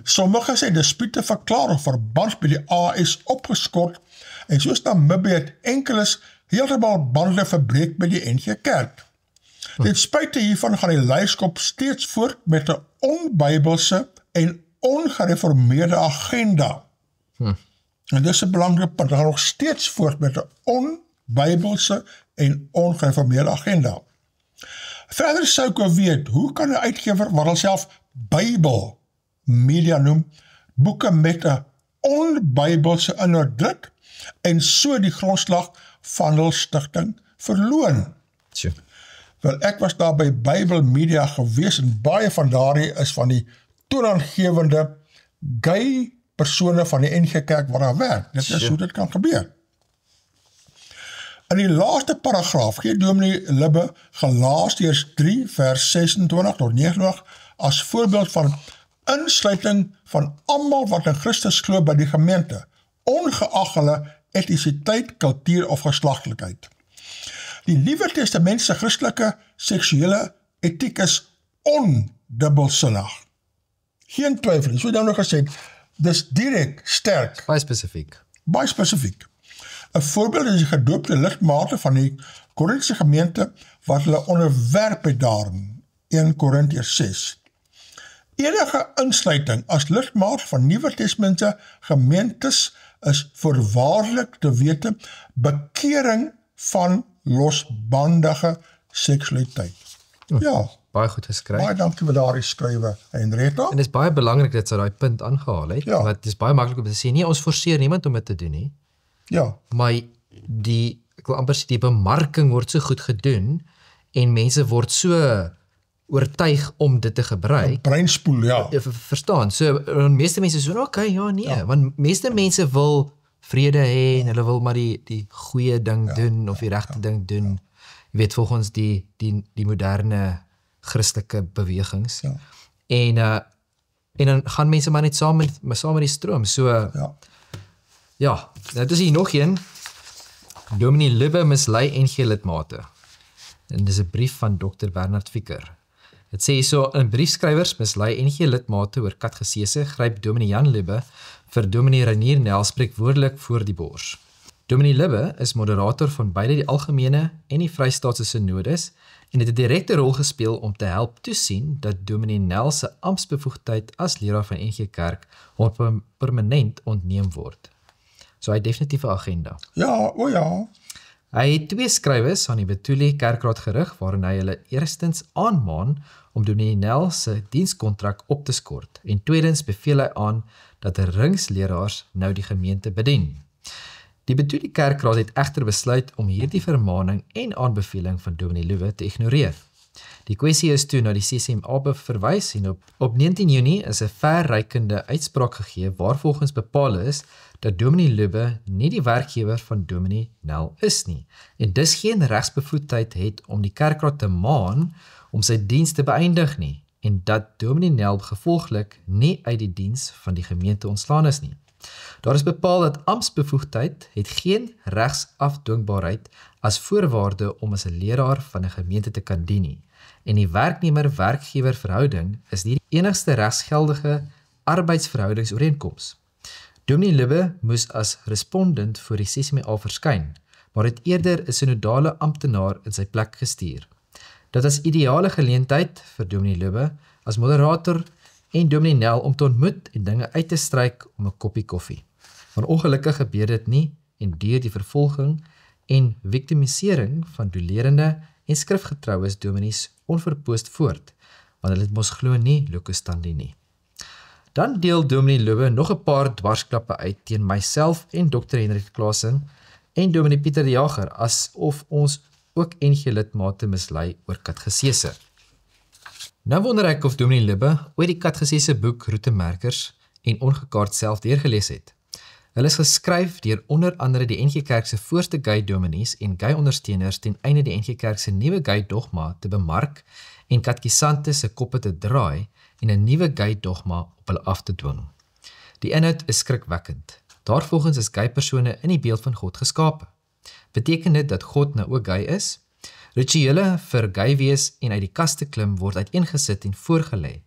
Sommige sê dispute verklaar of verband by die AS opgeskort en soos Namibië het enkeles heeltemal bande verbreek by die NG Kerk. Ten spyte hiervan gaan die leierskap steeds voort met 'n onbybelse en ongereformeerde agenda. En dis 'n belangrike punt, hulle gaan nog steeds voort met 'n onbybelse en ongereformeerde agenda. Verder sou ek weet, hoe kan 'n uitgewer wat homself Bybel media noem, boeke met 'n onbybelse inhoud druk en so die grondslag van hul stigting verloon? Sure. Wel, ek was daar by Bybel Media gewees en baie van daardie is van die toonaangewende gay persone van die NG Kerk wat daar werk. Dit is hoe dit kan gebeur. In die laaste paragraaf gee dominee Libbe Galasiërs 3 vers 26 tot 29 as voorbeeld van insluiting van almal wat in Christus glo by die gemeente, ongeag hulle etnisiteit, kultuur of geslagtelikheid. Die Nuwe Testament se Christelike seksuele etiek is ondubbelsinnig. Geen twyfel, so nou nog gesê, dis direk, sterk. Baie spesifiek. Baie spesifiek. 'n voorbeeld is die gedoopte lidmate van die Korintiese gemeente wat hulle onderwerp het daarin, 1 Korintiërs 6. Enige insluiting as lidmaat van Nuwe Testamentse gemeentes is voorwaardelik te wete bekering van losbandige seksualiteit. Ja, Baie goed geskryf. baie dankie vir daardie skrywe, Henrietta. En dit is baie belangrik dat sy daai punt aangehaal het, Ja. want dit is baie maklik om te sê, nee, ons forceer niemand om dit te doen nie, Ja, maar ek wil amper sê, die bemarking word so goed gedoen, en mense word so oortuig om dit te gebruik, breinspoel, ja. verstaan, so, meeste mense so, okay, ja, nee, want meeste mense wil vrede hê, en hulle wil maar die goeie ding doen, of die regte ding doen, jy weet, volgens die moderne Christelike bewegings, en dan gaan mense maar net saam met die stroom, so, ja, nou is hier nog een, dominee Libbe mislei NG lidmate, en dis 'n brief van Dr. Bernard Fikker. Het sê so, in briefskrywers mislei NG lidmate oor katgesese, gryp dominee Jan Libbe vir dominee Renier Nel spreekwoordelik voor die bors. Dominee Libbe is moderator van beide die algemene en die Vrystaatse synodes en het 'n direkte rol gespeel om te help toesien dat dominee Nel se amptsbevoegdheid as leraar van NG Kerk permanent ontneem word. So hy het definitief 'n agenda. Ja, o ja. Hy het 2 skrywes aan die Betulie Kerkraad gerig waarin hy hulle eerstens aanmaan om dominee Nel se dienskontrak op te skort en tweedens beveel hy aan dat ringsleraars nou die gemeente bedien. Die Bedoelie Kerkraad het egter besluit om hierdie vermaning en aanbeveling van Dominee Loewe te ignoreer. Die kwessie is toe na die CCMA verwys en op 19 Junie is 'n verrykende uitspraak gegee waar volgens bepaal is dat Dominee Loewe nie die werkgewer van Dominee Nel is nie en dus geen regsbevoegdheid het om die kerkraad te maan om sy diens te beëindig nie en dat Dominee Nel gevolglik nie uit die diens van die gemeente ontslaan is nie. Daar is bepaal dat amptsbevoegdheid het geen regsafdwingbaarheid as voorwaarde om as 'n leraar van 'n gemeente te kan dien nie. En die werknemer-werkgewer verhouding is nie die enigste regsgeldige arbeidsverhoudingsooreenkoms. Dominee Loewe moes as respondent voor die CCMA verskyn, maar het eerder 'n synodale amptenaar in sy plek gestuur. Dit is ideale geleentheid vir Dominee Loewe as moderator en Dominee Nel om te ontmoet en dinge uit te stryk om 'n koppie koffie. Maar ongelukkig gebeur dit nie en duur die vervolging en victimisering van dolerende en skrifgetroues dominees onverpoost voort, want hulle mos glo nie locus standi nie. Dan deel Dominee Loewe nog 'n paar dwarsklappe uit teen myself en Dr. Hendrik Klaasen en Dominee Pieter de Jager, asof ons ook NG lidmate mislei oor katgesese. Nou wonder ek of Dominee Loewe ooit die katgesese boek Roetemerkers en Ongekaart self deurgelees het. Hulle is geskryf deur onder andere die NG Kerk se voorste gay dominees en gay ondersteuners ten einde die NG Kerk se nuwe gay dogma te bemark en katkisante se koppe te draai en 'n nuwe gay dogma op hulle af te dwing. Die inhoud is skrikwekkend. Daarvolgens is gay persone in die beeld van God geskape. Beteken dit dat God nou ook gay is? Rituele vir gay wees en uit die kas te klim word uiteengesit en voorgelê,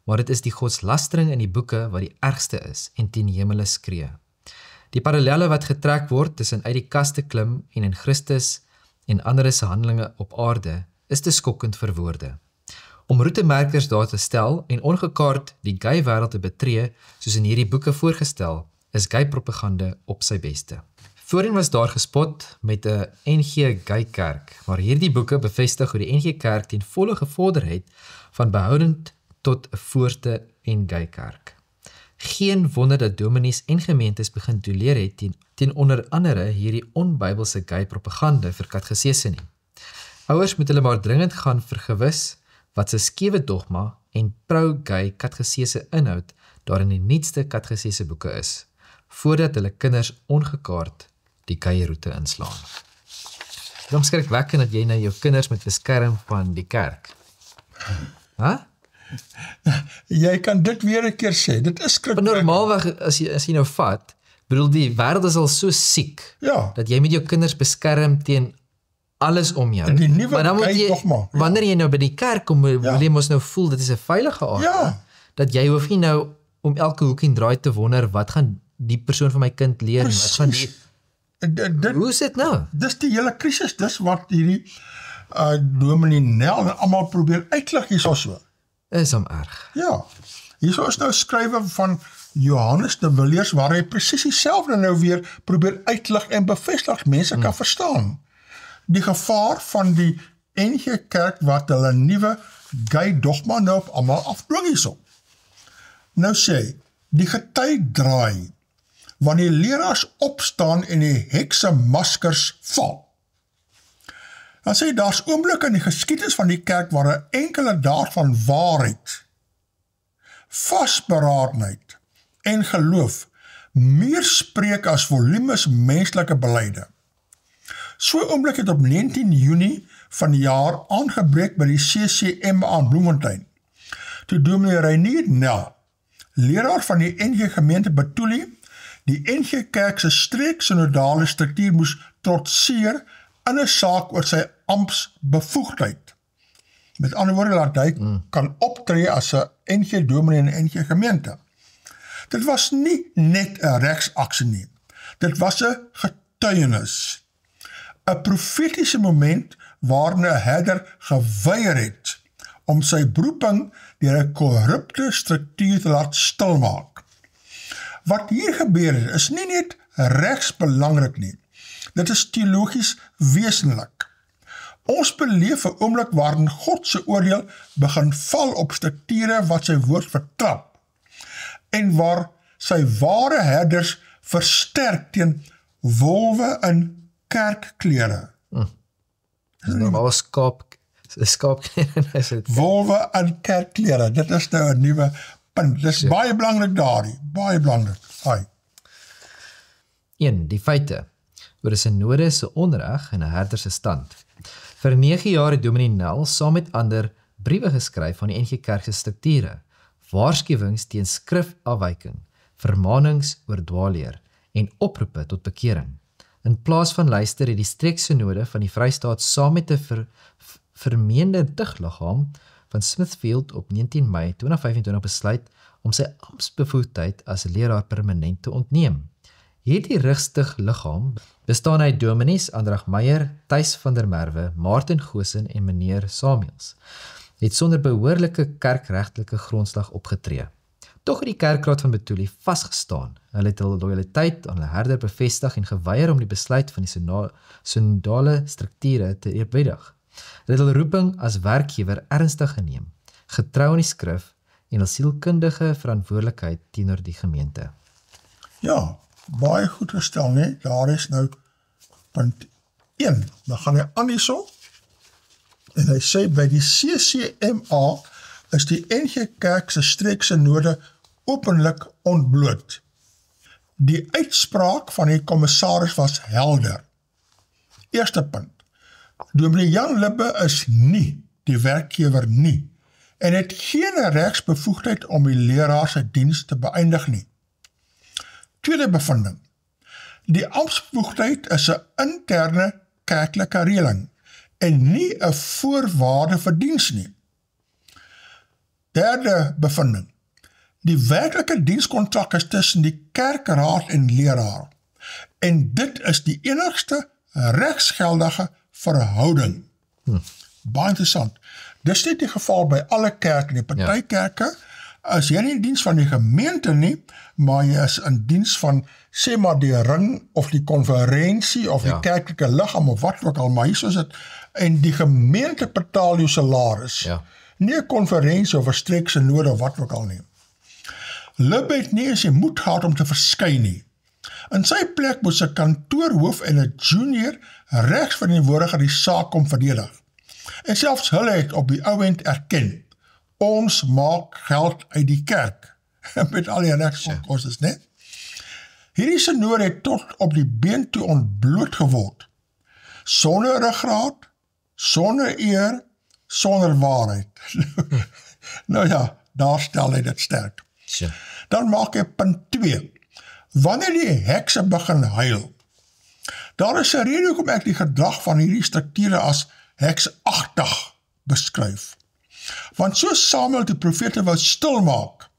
maar dit is die godslastering in die boeke wat die ergste is en teen hemele skree. Die parallelle wat getrek word tussen uit die kas te klim en in Christus en ander se handelinge op aarde is te skokkend vir woorde. Om roetemerkers daar te stel en ongekaart die gay wêreld te betree, soos in hierdie boeke voorgestel, is gay propaganda op sy beste. Voorheen was daar gespot met 'n NG Gay Kerk, maar hierdie boeke bevestig hoe die NG Kerk ten volle gevorder het van behoudend tot 'n voorste en gay kerk. Geen wonder dat dominees en gemeentes begin tolereer het teen onder andere hierdie onbybelse gay propaganda vir katgesese nie. Ouers moet hulle maar dringend gaan vergewis wat se skewe dogma en pro-gay katgesese inhoud daar in die nuutste katgesese boeke is, voordat hulle kinders ongekaart die gay roete inslaan. Dit is skrikwekkend dat jy nou jou kinders moet beskerm van die kerk. Jy kan dit weer 'n keer sê, dit is skrikwekkend. Normaalweg, as jy nou vat, bedoel die wêreld is al so siek, dat jy met jou kinders beskerm teen alles om jou. Die nuwe maar dan moet jy, dogma, wanneer jy nou by die kerk kom, wil jy mos nou voel, dit is 'n veilige area. Dat jy hoef nie nou om elke hoek en draai te wonder, wat gaan die persoon van my kind leer, en wat gaan die... Hoe is dit nou? Dis die hele krisis, dis wat hierdie Dominee Nel en almal probeer uitlig hierso so. Is hom erg. Ja, hierso is nou skrywe van Johannes de Villiers, waar hy presies dieselfde nou weer probeer uitlig en bevestig, mense kan verstaan. Die gevaar van die NG Kerk wat hulle nuwe gay dogma nou op almal afdwing hierso. Nou sê, die gety draai, wanneer leraars opstaan en die hekse maskers val. Dan sê, daar's oomblikke in die geskiedenis van die kerk waar 'n enkele daad van waarheid, vasberadenheid en geloof meer spreek as volumes menslike beleide. So oomblik het op 19 Junie van die jaar aangebreek by die CCM aan Bloemfontein, toe Dominee Reinier Nel, leraar van die NG gemeente Betoelie, die NG Kerk se streeksynodale struktuur moes trotseer in 'n saak oor sy amptsbevoegdheid. Met ander woorde, laat hy kan optree as 'n NG dominee en NG gemeente. Dit was nie net 'n regsaksie nie. Dit was 'n getuienis. 'n profetiese moment waarin 'n herder geweier het om sy beroeping deur 'n korrupte struktuur te laat stilmaak. Wat hier gebeur het, is nie net regs belangrik nie. Dit is teologies wesenlik. Ons beleef 'n oomblik waarin God se oordeel begin val op strukture wat sy woord vertrap en waar sy ware herders versterk teen wolwe in kerkklere. Dis normaal skaapklere is dit. Wolwe in kerkklere, dit is nou 'n nuwe punt. Dis baie belangrik daardie, baie belangrik. Ai. 1. Die feite oor 'n synode se onreg en 'n herder se stand. Vir 9 jaar het Dominee Nel saam met ander briewe geskryf aan die NG Kerk se strukture, waarskuwings teen skrifafwyking, vermaanings oor dwaalleer en oproepe tot bekering. In plaas van luister het die streeksynode van die Vrystaat saam met 'n vermeende tugliggaam van Smithfield op 19 Mei 2025 besluit om sy amptsbevoegdheid as leraar permanent te ontneem. Hierdie rigstig liggaam bestaan uit dominees Andrag Meyer, Thys van der Merwe, Martin Goosen en meneer Samuels, het sonder behoorlike kerkregtelike grondslag opgetree. Tog het die kerkraad van Betulie vasgestaan. Hulle het hul lojaliteit aan hulle herder bevestig en geweier om die besluit van die synodale strukture te eerbiedig. Hulle het hul roeping as werkgewer ernstig geneem, getrou aan die skrif en hul sielkundige verantwoordelikheid teenoor die gemeente. Ja, baie goed gestel, nee? Daar is nou punt 1. Dan gaan hy aan hierso, en hy sê, by die CCMA is die NG Kerk se streeksynode openlik ontbloot. Die uitspraak van die kommissaris was helder. Eerste punt, Dominee Jan Libbe is nie die werkgewer nie, en het geen regsbevoegdheid om die leraar se diens te beëindig nie. Tweede bevinding, die amptsbevoegdheid is 'n interne kerklike reëling en nie 'n voorwaarde vir diens nie. Derde bevinding, die werklike dienskontrak is tussen die kerkraad en leraar, en dit is die enigste regsgeldige verhouding. Baie interessant. Dis nie die geval by alle kerke nie. Party kerke, as jy nie in diens van die gemeente nie, maar jy is in diens van, sê maar die ring, of die konferensie, of die kerklike liggaam, of wat ook al, maar hier is dit, en die gemeente betaal jou salaris. Nie 'n konferensie of 'n streeksynode of wat ook al nie. Libbe het nie eens die moed gehad om te verskyn nie. In sy plek moes 'n kantoorhoof en 'n junior regsverteenwoordiger die saak kom verdedig. En selfs hulle het op die ou end erken, ons maak geld uit die kerk, met al die regskoste, né? Hierdie synode het tot op die been toe ontbloot geword, sonder ruggraat, sonder eer, sonder waarheid. Nou ja, daar stel hy dit sterk. Dan maak hy punt 2. Wanneer die hekse begin huil, daar is 'n rede hoekom ek die gedrag van hierdie strukture as heksagtig beskryf. Want soos Samuel die profete wou stilmaak,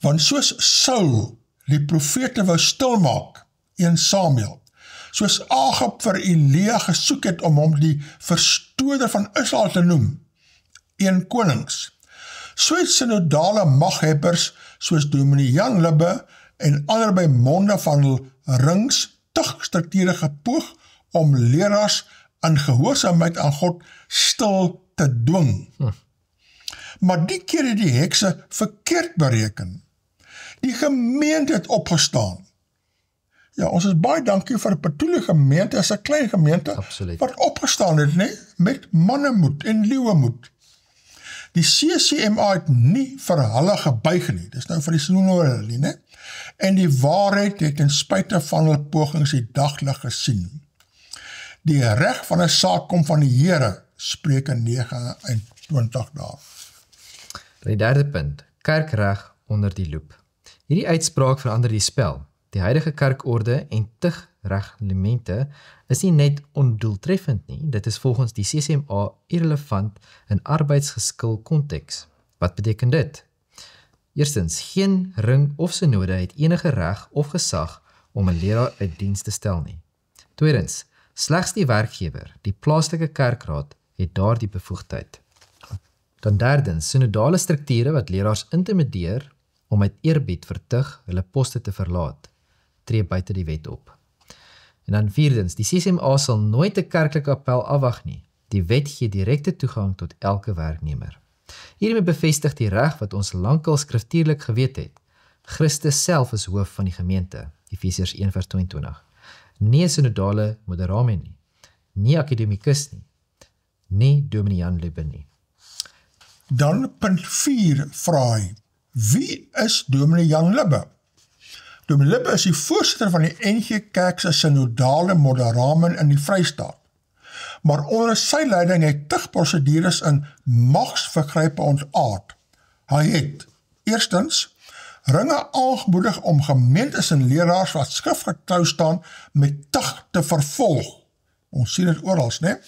want soos Saul die profete wou stilmaak, 1 Samuel, soos Agab vir Elia gesoek het om hom die verstoorder van Israel te noem, 1 Konings, so het synodale maghebbers soos Dominee Jan Libbe en ander by monde van hul rings tugstrukture gepoog om leraars in gehoorsaamheid aan God stil te dwing. Maar die keer het die hekse verkeerd bereken. Die gemeente het opgestaan. Ja, ons is baie dankie vir die Betulie gemeente, as 'n klein gemeente, wat opgestaan het, nee, met mannemoed en leeuwemoed. Die CCMA het nie vir hulle gebuig nie, dis nou vir die synode nie, nee? En die waarheid het ten spyte van hulle pogings die daglig gesien. Die reg van 'n saak kom van die Here, Spreuke 29 daar. Die derde punt, kerkreg onder die loep. Hierdie uitspraak verander die spel. Die huidige kerkorde en tugreglemente is nie net ondoeltreffend nie, dit is volgens die CCMA irrelevant in arbeidsgeskil konteks. Wat beteken dit? Eerstens, geen ring of synode het enige reg of gesag om 'n leraar uit diens te stel nie. Tweedens, slegs die werkgewer, die plaaslike kerkraad, het daardie bevoegdheid. Dan derdens, synodale strukture wat leraars intimideer om uit eerbied vir tug hulle poste te verlaat, tree buite die wet op. En dan vierdens, die CCMA sal nooit 'n kerklike appel afwag nie. Die wet gee direkte toegang tot elke werknemer. Hiermee bevestig die reg wat ons lankal skriftuurlik geweet het. Christus self is hoof van die gemeente, Efesiërs 1:22. nie 'n synodale moderame nie, nie akademikus nie, nie Dominee Jan Lubbe nie. Dan punt 4 vra hy, wie is Dominee Jan Lubbe? Dominee Lubbe is die voorsitter van die NG Kerk se synodale moderamen in die Vrystaat. Maar onder sy leiding het tigprossedures in magsvergrype ontaard. Hy het, eerstens, ringe aangemoedig om gemeentes en leraars wat skrifgetrou staan met tig te vervolg. Ons sien dit oral, né?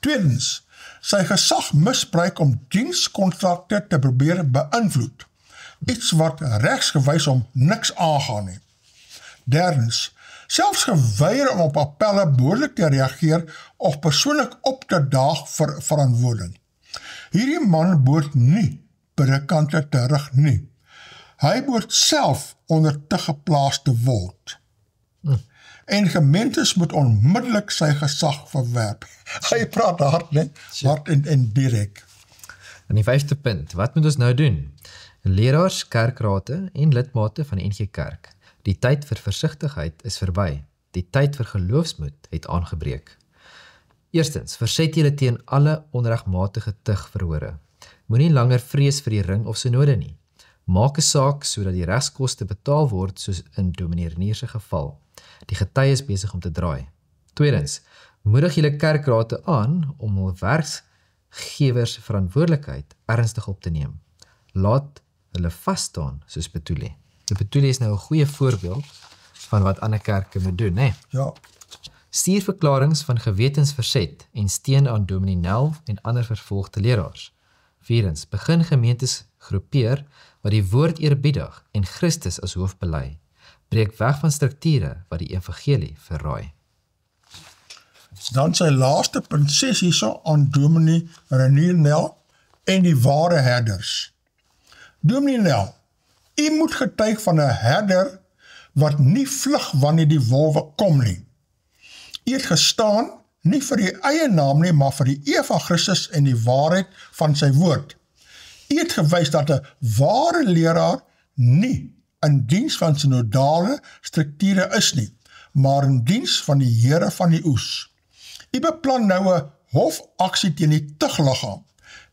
Tweedens, sy gesag misbruik om dienskontrakte te probeer beïnvloed. Iets wat regsgewys om niks aangaan nie. Derdens, selfs geweier om op appelle behoorlik te reageer of persoonlik op te daag vir verantwoording. Hierdie man behoort nie predikante terug nie. Hy behoort self onder tig geplaas te word. En gemeentes moet onmiddellik sy gesag verwerp. Hy praat hard, né? Hard en direk. En die 5de punt, wat moet ons nou doen? Leraars, kerkrate en lidmate van die NG Kerk. Die tyd vir versigtigheid is verby. Die tyd vir geloofsmoed het aangebreek. Eerstens, verset julle teen alle onregmatige tugverhore. Moenie langer vrees vir die ring of synode nie. Maak 'n saak sodat die regskoste betaal word soos in Dominee Renier se geval. Die getuie is besig om te draai. Tweedens, moedig julle kerkrate aan om hul werkgewers verantwoordelikheid ernstig op te neem. Laat hulle vasstaan soos Betuli. Die Betuli is nou 'n goeie voorbeeld van wat ander kerke moet doen, né? Ja. Stuur verklaringe van gewetensverzet en steun aan Dominee Nel en ander vervolgde leraars. Vierens, begin gemeentes groepeer wat die woord eerbiedig en Christus as hoof bely. Breek weg van strukture wat die evangelie verraai. Dan sy laaste punt 6 hierso aan Dominee Renier Nel en die ware herders. Dominee Nel, u moet getuig van 'n herder wat nie vlug wanneer die wolwe kom nie. U het gestaan nie vir die eie naam nie, maar vir die eer van Christus en die waarheid van sy woord. U het gewys dat 'n ware leraar nie in diens van synodale strukture is nie, maar in diens van die Here van die oes. U beplan nou 'n hofaksie teen die tugliggaam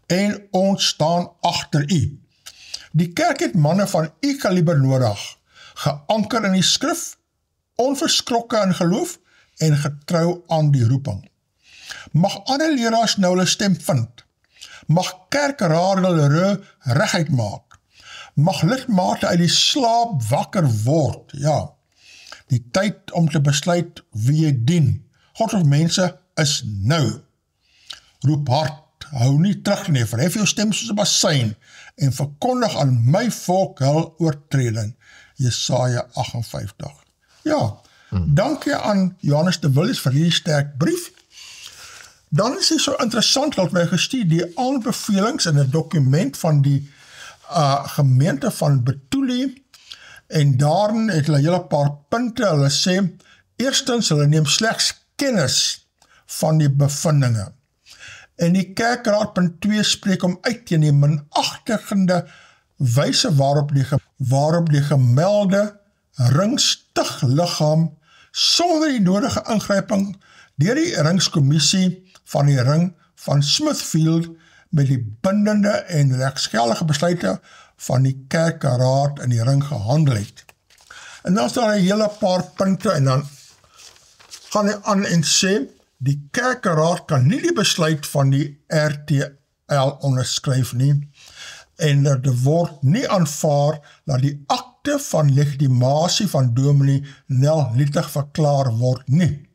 en ons staan agter u. Die kerk het manne van u kaliber nodig, geanker in die skrif, onverskrokke in geloof en getrou aan die roeping. Mag ander leraars nou hulle stem vind. Mag kerkraad hulle reguit maak. Mag lidmate uit die slaap wakker word. Ja, die tyd om te besluit wie jy dien. God of mense is nou. Roep hard, hou nie terug nie, verhef jou stem soos 'n bassein en verkondig aan my volk hul oortreding. Jesaja 58. Ja, dankie aan Johannes de Villiers vir hierdie sterk brief. Dan is dit so interessant dat my gestuur die aanbevelings in 'n dokument van die gemeente van Betuli en daarin het hulle 'n hele paar punte. Hulle sê, eerstens, hulle neem slegs kennis van die bevindinge. En die kerkraad punt 2 spreek om uit teen die minagtigende wyse waarop die gemelde ringstigliggaam sonder die nodige ingryping deur die ringskommissie van die ring van Smithfield met die bindende en regsgeldige besluite van die kerkraad in die ring gehandel het. En dan is daar 'n hele paar punte en dan gaan hy aan en sê, die kerkraad kan nie die besluit van die RTL onderskryf nie en dit word nie aanvaar dat die akte van legitimasie van Dominee Nel nietig verklaar word nie.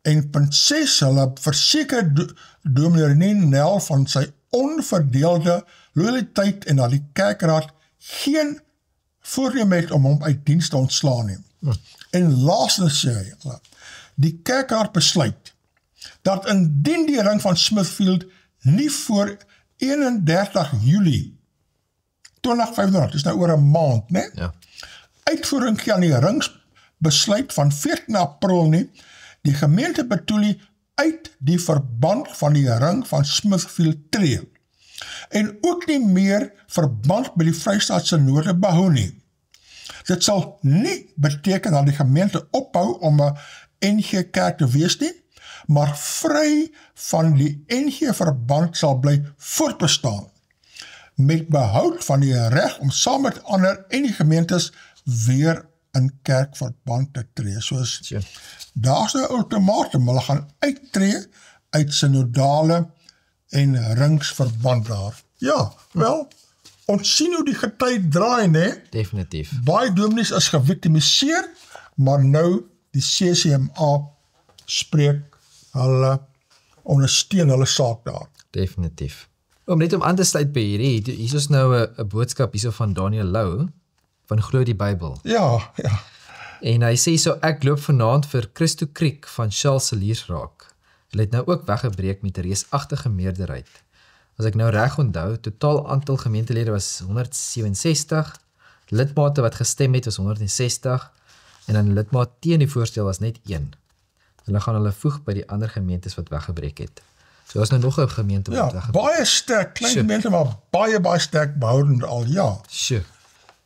En punt 6, hulle verseker Dominee Renier Nel van sy onverdeelde loyaliteit en dat die kerkraad geen voorneem het om hom uit diens te ontslaan nie. En laastens sê hy, die kerkraad besluit dat indien die ring van Smithfield nie voor 31 Julie 2025, dis nou oor 'n maand, né? Ja. Uitvoering gee aan die ringsbesluit van 14 April nie, die gemeente Betuli uit die verband van die ring van Smithfield tree en ook nie meer verband met die Vrystaatse Noorde behou nie. Dit sal nie beteken dat die gemeente ophou om 'n NG Kerk te wees nie, maar vry van die NG verband sal bly voortbestaan, met behoud van die reg om saam met ander NG gemeentes weer in kerkverband te tree. Soos, Sure. daar's 'n ultimatum, hulle gaan uittreë uit synodale en ringsverband daar. Ja, wel, ons sien hoe die gety draai, né? Definitief. Baie dominees is geviktimiseer, maar nou die CCMA spreek hulle, ondersteun hulle saak daar. Definitief. Net om aan te sluit by hierdie, hier is nou 'n boodskap hierso van Daniel Lou, van Glo die Bybel. Ja. En hy sê so, ek loop vanaand vir Christo Creek van Charles Seliers raak. Hulle het nou ook weggebreek met 'n reusagtige meerderheid. As ek nou reg onthou, totaal aantal gemeentelede was 167, lidmate wat gestem het was 160, en dan lidmate teen die voorstel was net 1. Hulle gaan hulle voeg by die ander gemeentes wat weggebreek het. So is nou nog 'n gemeente wat Ja, weggebreek. baie sterk, klein gemeente, maar baie sterk behoudend al, ja. Sjoe.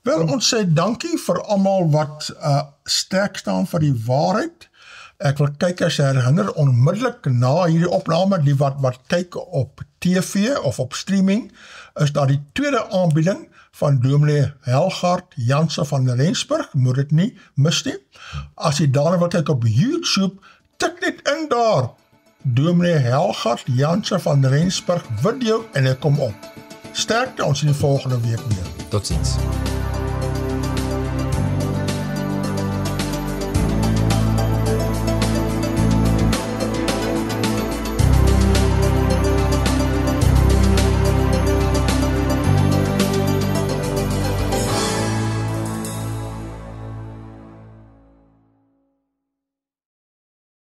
Wel, ons sê dankie vir almal wat sterk staan vir die waarheid. Ek wil kykers herinner onmiddellik na hierdie opname, die wat kyk op TV of op streaming, is daar die tweede aanbieding van Dominee Helgard Jansen van Rensburg, moet dit nie mis nie. As jy daarna wil kyk op YouTube, tik net in daar, Dominee Helgard Jansen van Rensburg video en hy kom op. Sterkte, ons sien die volgende week weer. Totsiens.